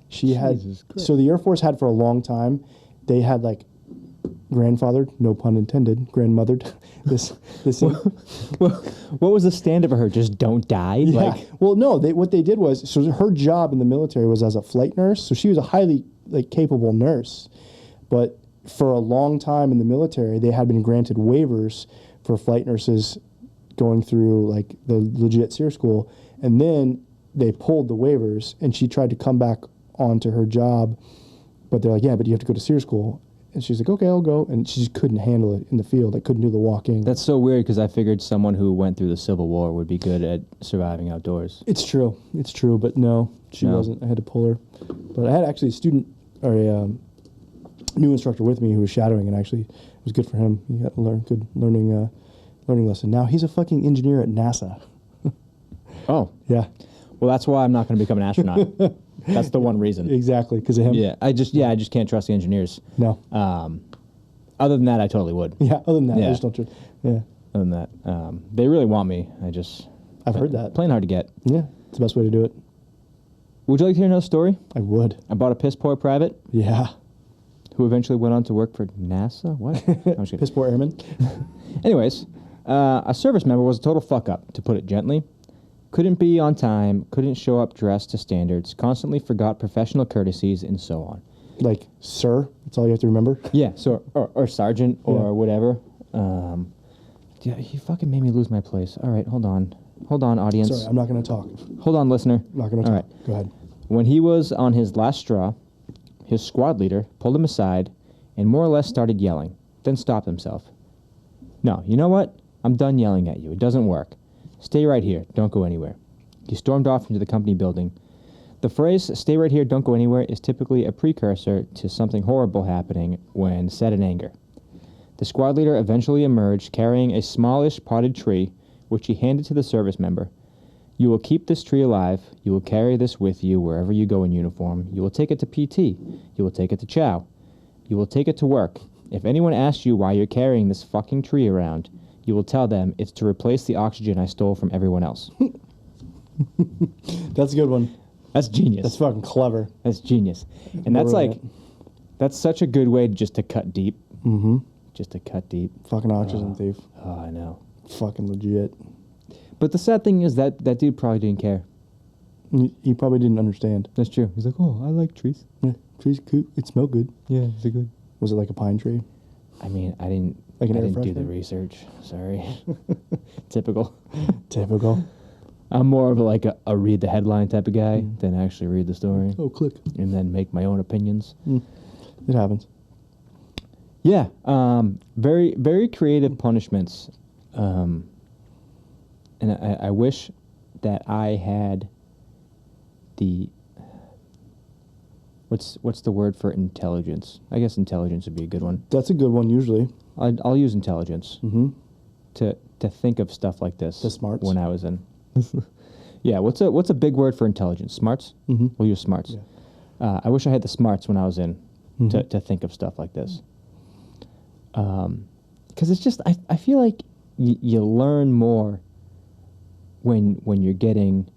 She had, so the Air Force had for a long time, they had like grandfathered, no pun intended, grandmothered this. What was the stand of her? Just don't die? Yeah. Like, Well, no, what they did was, so her job in the military was as a flight nurse. So she was a highly like capable nurse, but for a long time in the military, they had been granted waivers for flight nurses going through like the legit SEER school. And then they pulled the waivers and she tried to come back onto her job, but they're like, yeah, but you have to go to SEER school. And she's like, okay, I'll go. And she just couldn't handle it in the field. I couldn't do the walking. that's so weird because I figured someone who went through the Civil War would be good at surviving outdoors. It's true. But no, she wasn't. I had to pull her. But I had actually a student or a new instructor with me who was shadowing, and actually it was good for him. He got to learn good learning lesson. Now he's a fucking engineer at NASA. Oh. Yeah, Well, that's why I'm not going to become an astronaut. That's the one reason. exactly, because of him. Yeah, I just can't trust the engineers. No. Other than that, I totally would. Yeah. Other than that, Yeah. I just don't trust. Yeah. Other than that, they really want me. I've heard that. Playing hard to get. Yeah, it's the best way to do it. Would you like to hear another story I would. about a piss poor private Yeah. who eventually went on to work for NASA? What? I'm just kidding. Piss poor airman. Anyways, a service member was a total fuck up, to put it gently. Couldn't be on time, couldn't show up dressed to standards, constantly forgot professional courtesies, and so on. Like, sir, that's all you have to remember. Yeah, so or sergeant or Yeah. whatever. Yeah, he fucking made me lose my place. All right, hold on, audience. Sorry, I'm not going to talk. Hold on, listener. I'm not going to All talk. right. Go ahead. When he was on his last straw, his squad leader pulled him aside and more or less started yelling, then stopped himself. No, you know what? I'm done yelling at you. It doesn't work. Stay right here. Don't go anywhere. He stormed off into the company building. The phrase, stay right here, don't go anywhere, is typically a precursor to something horrible happening when said in anger. The squad leader eventually emerged carrying a smallish potted tree, which he handed to the service member. You will keep this tree alive. You will carry this with you wherever you go in uniform. You will take it to PT. You will take it to chow. You will take it to work. If anyone asks you why you're carrying this fucking tree around, you will tell them it's to replace the oxygen I stole from everyone else. That's a good one. That's genius. That's fucking clever. That's genius. And that's like, that's such a good way to cut deep. Mm-hmm. Just to cut deep. Fucking oxygen thief. Oh, I know. Fucking legit. But the sad thing is that dude probably didn't care. He probably didn't understand. That's true. He's like, oh, I like trees. Yeah, trees cool. It smelled good. Yeah, they're good. Was it like a pine tree? I mean, I didn't Like an I air didn't do the freshener? research. Sorry. Typical. Typical. I'm more of a read the headline type of guy than actually read the story Oh, click. and then make my own opinions. It happens. Yeah. Very, very creative punishments. And I wish that I had the what's the word for intelligence? I guess intelligence would be a good one. That's a good one usually. I'll use intelligence to think of stuff like this. The smarts? When I was in. Yeah, what's a big word for intelligence? Smarts? We'll use smarts. Yeah. I wish I had the smarts when I was in to think of stuff like this. Because it's just, I feel like you learn more when you're getting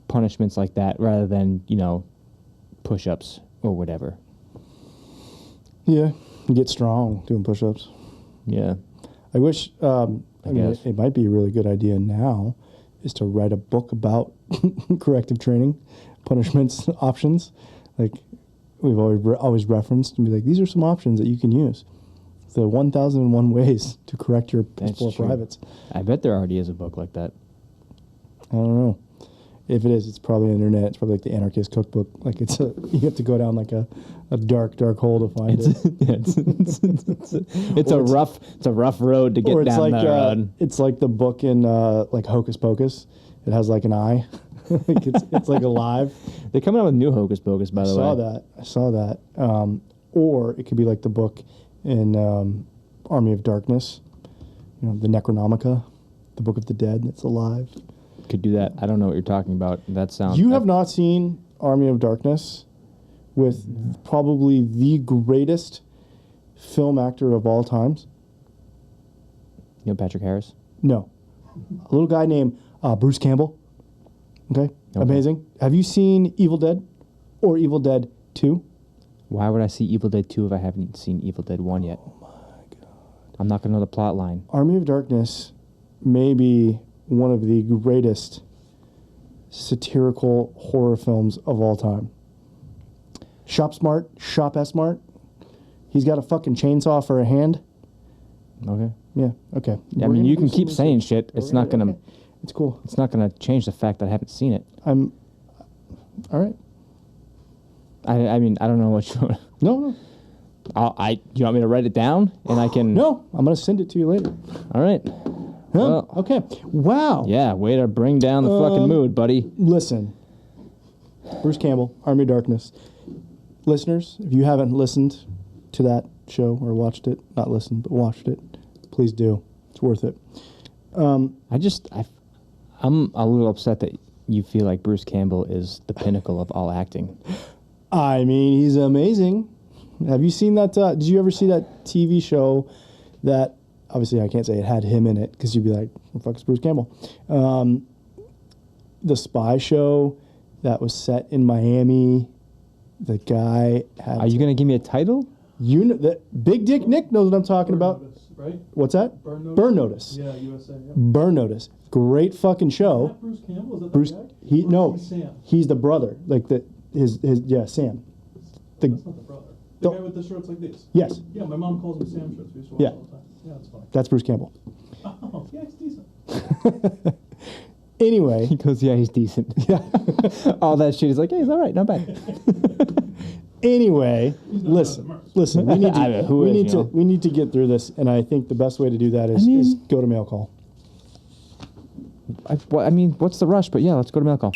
punishments like that rather than, push-ups or whatever. Yeah, you get strong doing push-ups. Yeah. I wish, I mean, guess. it might be a really good idea now is to write a book about corrective training, punishments, options. Like we've always referenced and be like, these are some options that you can use. The 1,001 ways to correct your poor privates. I bet there already is a book like that. I don't know. If it is, it's probably on the internet. It's probably like the Anarchist Cookbook. Like you have to go down like a dark hole to find it. It's a rough road to get down that road. It's like the book in like Hocus Pocus. It has like an eye. Like it's like alive. They're coming out with new Hocus Pocus, by the way. I saw that. Or it could be like the book in Army of Darkness. The Necronomicon, the Book of the Dead that's alive. Could do that. I don't know what you're talking about. That sounds... You have not seen Army of Darkness with probably the greatest film actor of all times? Neil Patrick Harris? No. A little guy named Bruce Campbell. Okay? Amazing. Have you seen Evil Dead or Evil Dead 2? Why would I see Evil Dead 2 if I haven't seen Evil Dead 1 yet? Oh my God. I'm not going to know the plot line. Army of Darkness may be one of the greatest satirical horror films of all time. Shop smart, shop smart. He's got a fucking chainsaw for a hand. Okay. Yeah, okay. I mean, you can keep saying shit. It's not going to... Okay. It's cool. It's not going to change the fact that I haven't seen it. All right. I mean, I don't know what you... No. You want me to write it down? And I can... No, I'm going to send it to you later. All right. Huh? Well, okay. Wow. Yeah, way to bring down the fucking mood, buddy. Listen. Bruce Campbell, Army of Darkness. Listeners, if you haven't listened to that show or watched it, not listened, but watched it, please do. It's worth it. I'm a little upset that you feel like Bruce Campbell is the pinnacle of all acting. I mean, he's amazing. Have you seen that? Did you ever see that TV show that, obviously I can't say it had him in it because you'd be like, what the fuck is Bruce Campbell? The spy show that was set in Miami. The guy had... Are you going to give me a title? You know, that Big Dick Nick knows what I'm talking about. Notice, right? What's that? Burn Notice. Burn Notice. Yeah, USA. Yeah. Burn Notice. Great fucking show. Is that Bruce Campbell? Is that Bruce, the guy? no, He's Sam. he's the brother. Like Sam. That's not the brother. The guy with the shorts like this. Yes. Yeah, my mom calls him Sam shorts. We used to watch all the time. Yeah, that's funny. That's Bruce Campbell. Oh, yeah, he's decent. Anyway. He goes, yeah, he's decent. Yeah. All that shit. He's like, yeah, he's all right, not bad. Anyway, listen. We need to get through this, and I think the best way to do that is go to mail call. I mean, what's the rush? But yeah, let's go to mail call.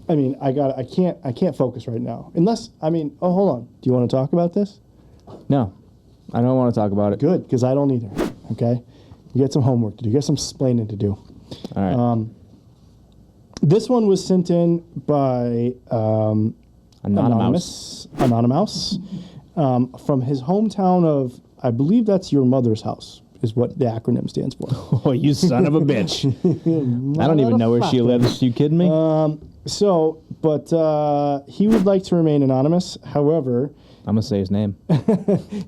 I mean, I can't focus right now. Unless, hold on. Do you want to talk about this? No, I don't want to talk about it. Good, because I don't either. Okay? You got some homework to do. You got some explaining to do. All right. This one was sent in by Anonymous from his hometown of, I believe that's your mother's house, is what the acronym stands for. Oh, you son of a bitch. I don't even know where she lives. You kidding me? He would like to remain anonymous. However, I'm going to say his name.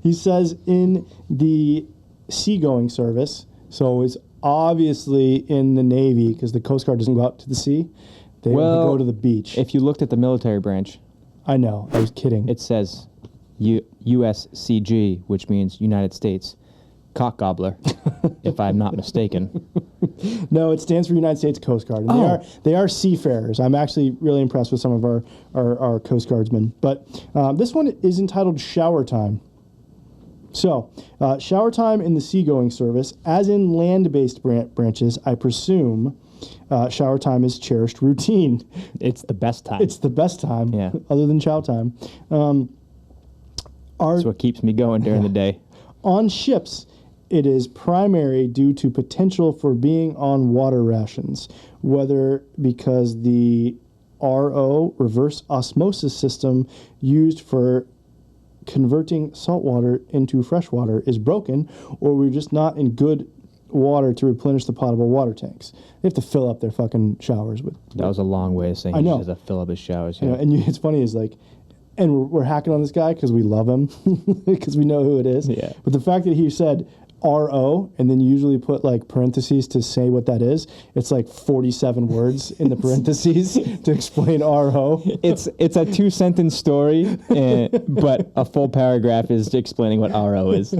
He says in the seagoing service, so it's obviously in the Navy because the Coast Guard doesn't go out to the sea. They go to the beach. If you looked at the military branch. I know. I was kidding. It says USCG, which means United States. cock gobbler, if I'm not mistaken. No, it stands for United States Coast Guard. And they are seafarers. I'm actually really impressed with some of our Coast Guardsmen. But this one is entitled Shower Time. So, shower time in the seagoing service, as in land-based branches, I presume shower time is cherished routine. It's the best time. It's the best time, Yeah. other than chow time. That's what keeps me going during the day. On ships, it is primary due to potential for being on water rations, whether because the RO, reverse osmosis system, used for converting salt water into fresh water is broken, or we're just not in good water to replenish the potable water tanks. They have to fill up their fucking showers with. That was a long way of saying I know. he has to fill up his showers. You know, and it's funny is like, and we're hacking on this guy because we love him, because we know who it is. Yeah. But the fact that he said RO and then usually put like parentheses to say what that is, it's like 47 words in the parentheses to explain RO. It's a 2-sentence story, but a full paragraph is explaining what RO is.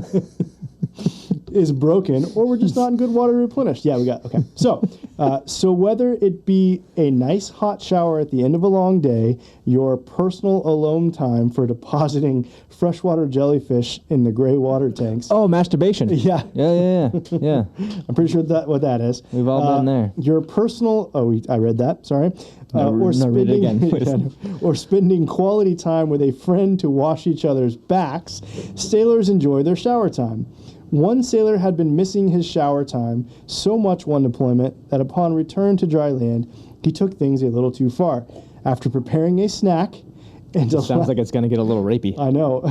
Is broken, or we're just not in good water to replenish. Yeah, we got, okay. So whether it be a nice hot shower at the end of a long day, your personal alone time for depositing freshwater jellyfish in the gray water tanks. Oh, masturbation. Yeah. Yeah. I'm pretty sure what that is. We've all been there. Your personal, I read that, sorry. Read it again. Or spending quality time with a friend to wash each other's backs, sailors enjoy their shower time. One sailor had been missing his shower time so much one deployment that upon return to dry land, he took things a little too far. After preparing a snack, and Sounds like it's going to get a little rapey. I know.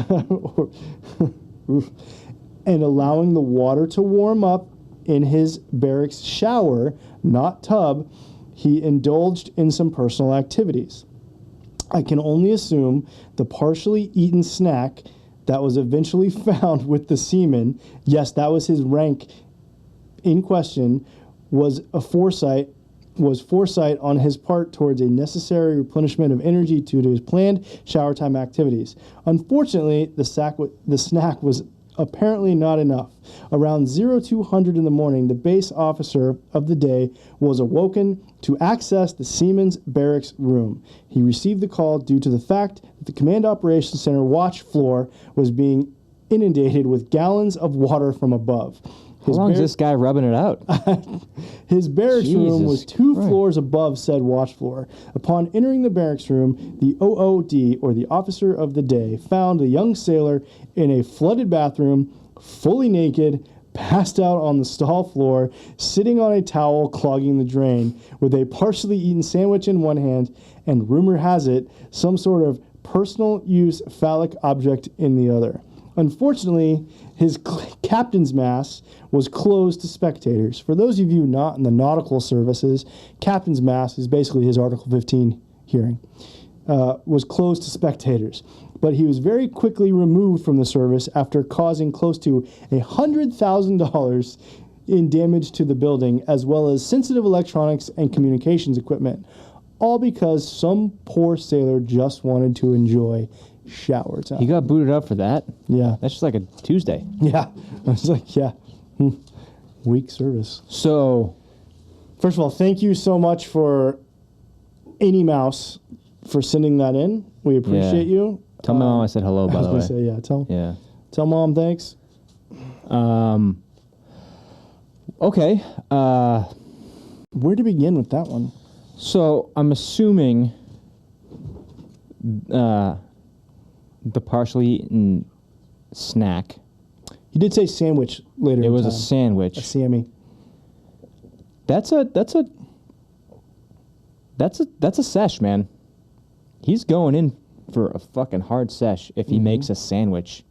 And allowing the water to warm up in his barracks shower, not tub, he indulged in some personal activities. I can only assume the partially eaten snack that was eventually found with the seaman, yes, that was his rank in question, was foresight on his part towards a necessary replenishment of energy due to his planned shower time activities. Unfortunately, the snack was apparently not enough. Around 0200 in the morning, the base officer of the day was awoken to access the seaman's barracks room. He received the call due to the fact that the Command Operations Center watch floor was being inundated with gallons of water from above. How long is this guy rubbing it out? His barracks room was two Christ. floors above said watch floor. Upon entering the barracks room, the OOD, or the officer of the day, found the young sailor in a flooded bathroom, fully naked, passed out on the stall floor, sitting on a towel clogging the drain, with a partially eaten sandwich in one hand, and rumor has it, some sort of personal use phallic object in the other. Unfortunately, his captain's mast was closed to spectators. For those of you not in the nautical services, captain's mast is basically his Article 15 hearing, was closed to spectators. But he was very quickly removed from the service after causing close to $100,000 in damage to the building, as well as sensitive electronics and communications equipment, all because some poor sailor just wanted to enjoy shower time. He got booted up for that? Yeah. That's just like a Tuesday. Yeah. I was like, yeah. Weak service. So, first of all, thank you so much for Any Mouse for sending that in. We appreciate you. Tell my mom I said hello, by the way. I was going to say, Yeah. Tell mom thanks. Okay. Where to begin with that one? So, I'm assuming the partially eaten snack. You did say sandwich later. It in was a time. sandwich. A Sammy. That's a sesh, man. He's going in for a fucking hard sesh if he makes a sandwich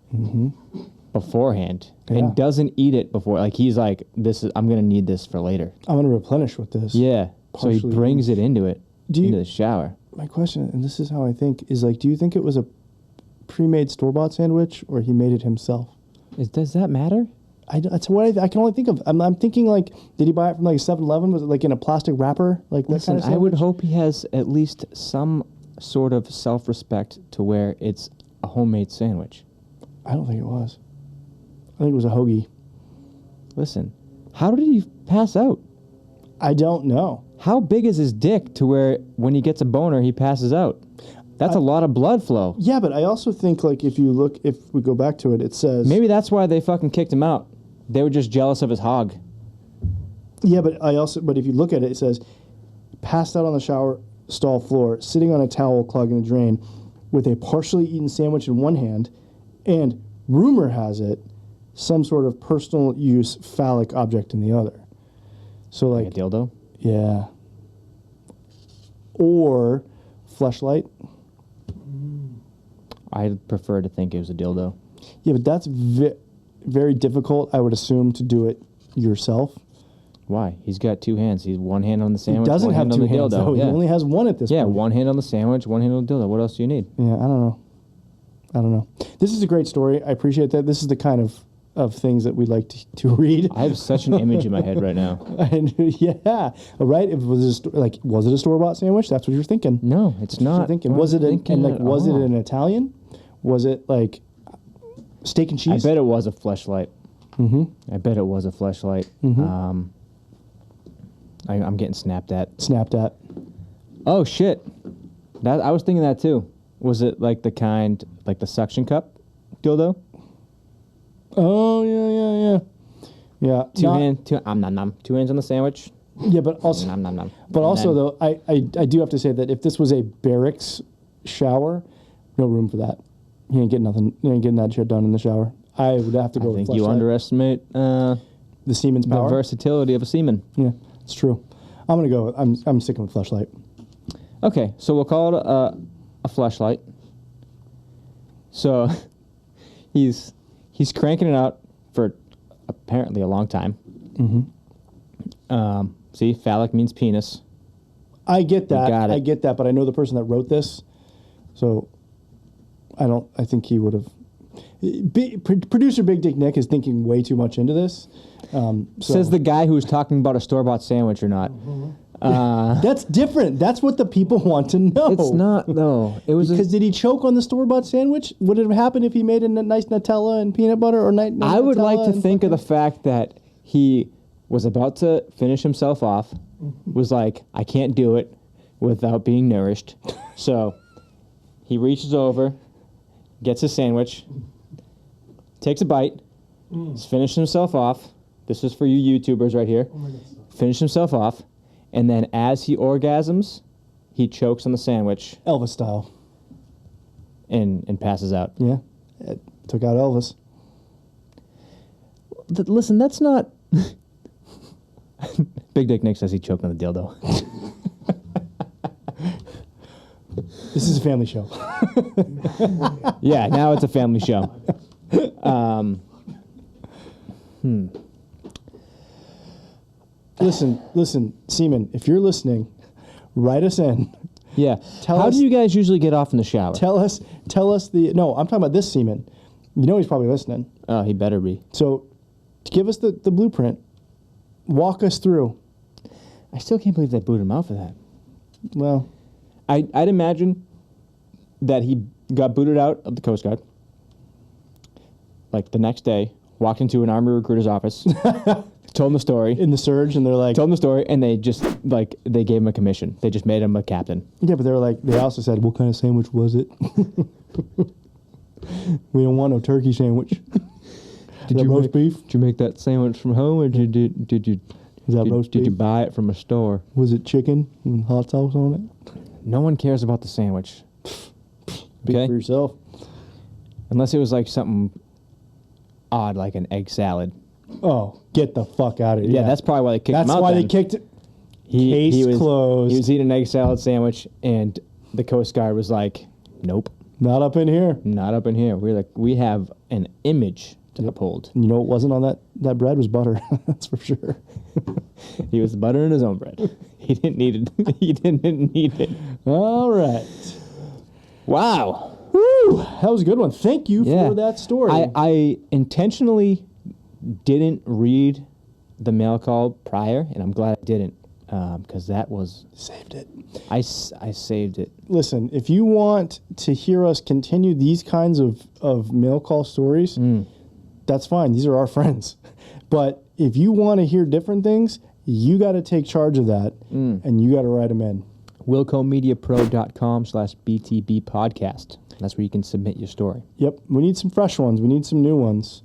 beforehand and doesn't eat it before. Like, he's like, I'm gonna need this for later. I'm going to replenish with this. Yeah. So he Partially brings it into the shower. My question, and this is how I think, is like, do you think it was a pre-made store-bought sandwich or he made it himself? Does that matter? That's what I can only think of. I'm thinking, like, did he buy it from like 7-Eleven? Was it like in a plastic wrapper? Like that Listen, kind of I would sandwich? hope he has at least some sort of self-respect to where it's a homemade sandwich. I don't think it was. I think it was a hoagie. Listen, how did he pass out? I don't know. How big is his dick to where when he gets a boner, he passes out? That's a lot of blood flow. Yeah, but I also think, like, if we go back to it, it says... Maybe that's why they fucking kicked him out. They were just jealous of his hog. Yeah, but if you look at it, it says, passed out on the shower stall floor, sitting on a towel clogging the drain, with a partially eaten sandwich in one hand, and rumor has it, some sort of personal use phallic object in the other. So, like... A dildo? Yeah. Or fleshlight. I'd prefer to think it was a dildo. Yeah, but that's very difficult, I would assume, to do it yourself. Why? He's got two hands. He's one hand on the sandwich, He doesn't one have hand two on the hands, dildo. though. Yeah. He only has one at this point. Yeah, one hand on the sandwich, one hand on the dildo. What else do you need? Yeah, I don't know. This is a great story. I appreciate that. This is the kind of things that we like to read. I have such an image in my head right now. And yeah, right. Was it a store-bought sandwich? That's what you're thinking. No, it's not. Thinking. Was it was it an Italian? Was it like steak and cheese? I bet it was a fleshlight. Mm-hmm. I bet it was a fleshlight. Mm-hmm. I'm getting snapped at. Snapped at. Oh shit! I was thinking that too. Was it like the suction cup dildo? Oh yeah. Two hands on the sandwich. Yeah, but also, Nom, nom, nom. but And also then- though, I do have to say that if this was a barracks shower, no room for that. He ain't getting nothing. He ain't getting that shit done in the shower. I would have to go. I with think you fleshlight. underestimate the semen's the power. versatility of a semen. Yeah, it's true. I'm gonna go. I'm sticking with fleshlight. Okay, so we'll call it a fleshlight. So he's cranking it out for apparently a long time. Mm-hmm. See, phallic means penis. I get that. got it. I get that, but I know the person that wrote this, so I think he would have. Producer Big Dick Nick is thinking way too much into this. Says the guy who's talking about a store-bought sandwich or not. That's different. That's what the people want to know. It's not, though. It was because did he choke on the store-bought sandwich? Would it have happened if he made a nice Nutella and peanut butter or nice I would Nutella like to and think of the fact that he was about to finish himself off, was like, I can't do it without being nourished. So he reaches over, gets his sandwich, takes a bite, he's finished himself off. This is for you YouTubers right here. Finished himself off, and then as he orgasms, he chokes on the sandwich Elvis style. and passes out. Yeah, it took out Elvis. Listen, that's not... Big Dick Nick says he choked on the dildo. This is a family show. Yeah, now it's a family show. Listen, Seaman, if you're listening, write us in. Yeah. Tell How us- do you guys usually get off in the shower? Tell us no, I'm talking about this Seaman. You know he's probably listening. Oh, he better be. So give us the blueprint. Walk us through. I still can't believe they booted him out for that. Well, I'd imagine that he got booted out of the Coast Guard. Like the next day, walked into an Army recruiter's office, told him the story. in the surge, and they're like, Told him the story, and they just, they gave him a commission. They just made him a captain. yeah, but they were like, they also said, what kind of sandwich was it? We don't want no turkey sandwich. Is that roast beef? Did you make that sandwich from home, or did you Is that roast did you beef? buy it from a store? Was it chicken with hot sauce on it? No one cares about the sandwich. Speak Okay? for yourself. Unless it was like something odd, like an egg salad. Oh, get the fuck out of here. Yeah, that's probably why they kicked him That's out. why then. they kicked it. He Case was closed. He was eating an egg salad sandwich, and the Coast Guard was like, "Nope, Not up in here. not up in here." We're like, we have an image to uphold. You know what wasn't on that bread was butter. That's for sure. He was buttering his own bread. He didn't need it. He didn't need it. All right. Wow. Woo! That was a good one. Thank you Yeah. for that story. I intentionally didn't read the mail call prior, and I'm glad I didn't, because that was saved it. I saved it. Listen, if you want to hear us continue these kinds of mail call stories, that's fine. These are our friends. But if you want to hear different things, you got to take charge of that, and you got to write them in. WilcoMediaPro.com/BTB podcast. That's where you can submit your story. Yep. We need some fresh ones. We need some new ones.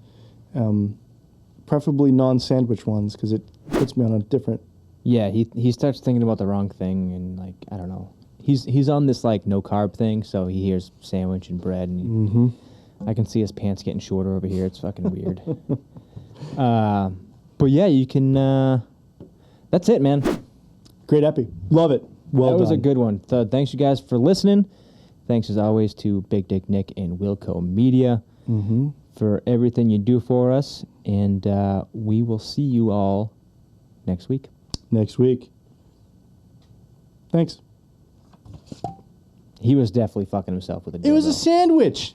Preferably non-sandwich ones, because it puts me on a different... Yeah, he starts thinking about the wrong thing, and, like, I don't know. He's on this, like, no-carb thing, so he hears sandwich and bread, and I can see his pants getting shorter over here. It's fucking weird. But, yeah, you can... that's it, man. Great epi. Love it. Well done. That was a good one. So thanks, you guys, for listening. Thanks, as always, to Big Dick Nick and Wilco Media for everything you do for us. And we will see you all next week. Next week. Thanks. He was definitely fucking himself with a dildo. It was a sandwich.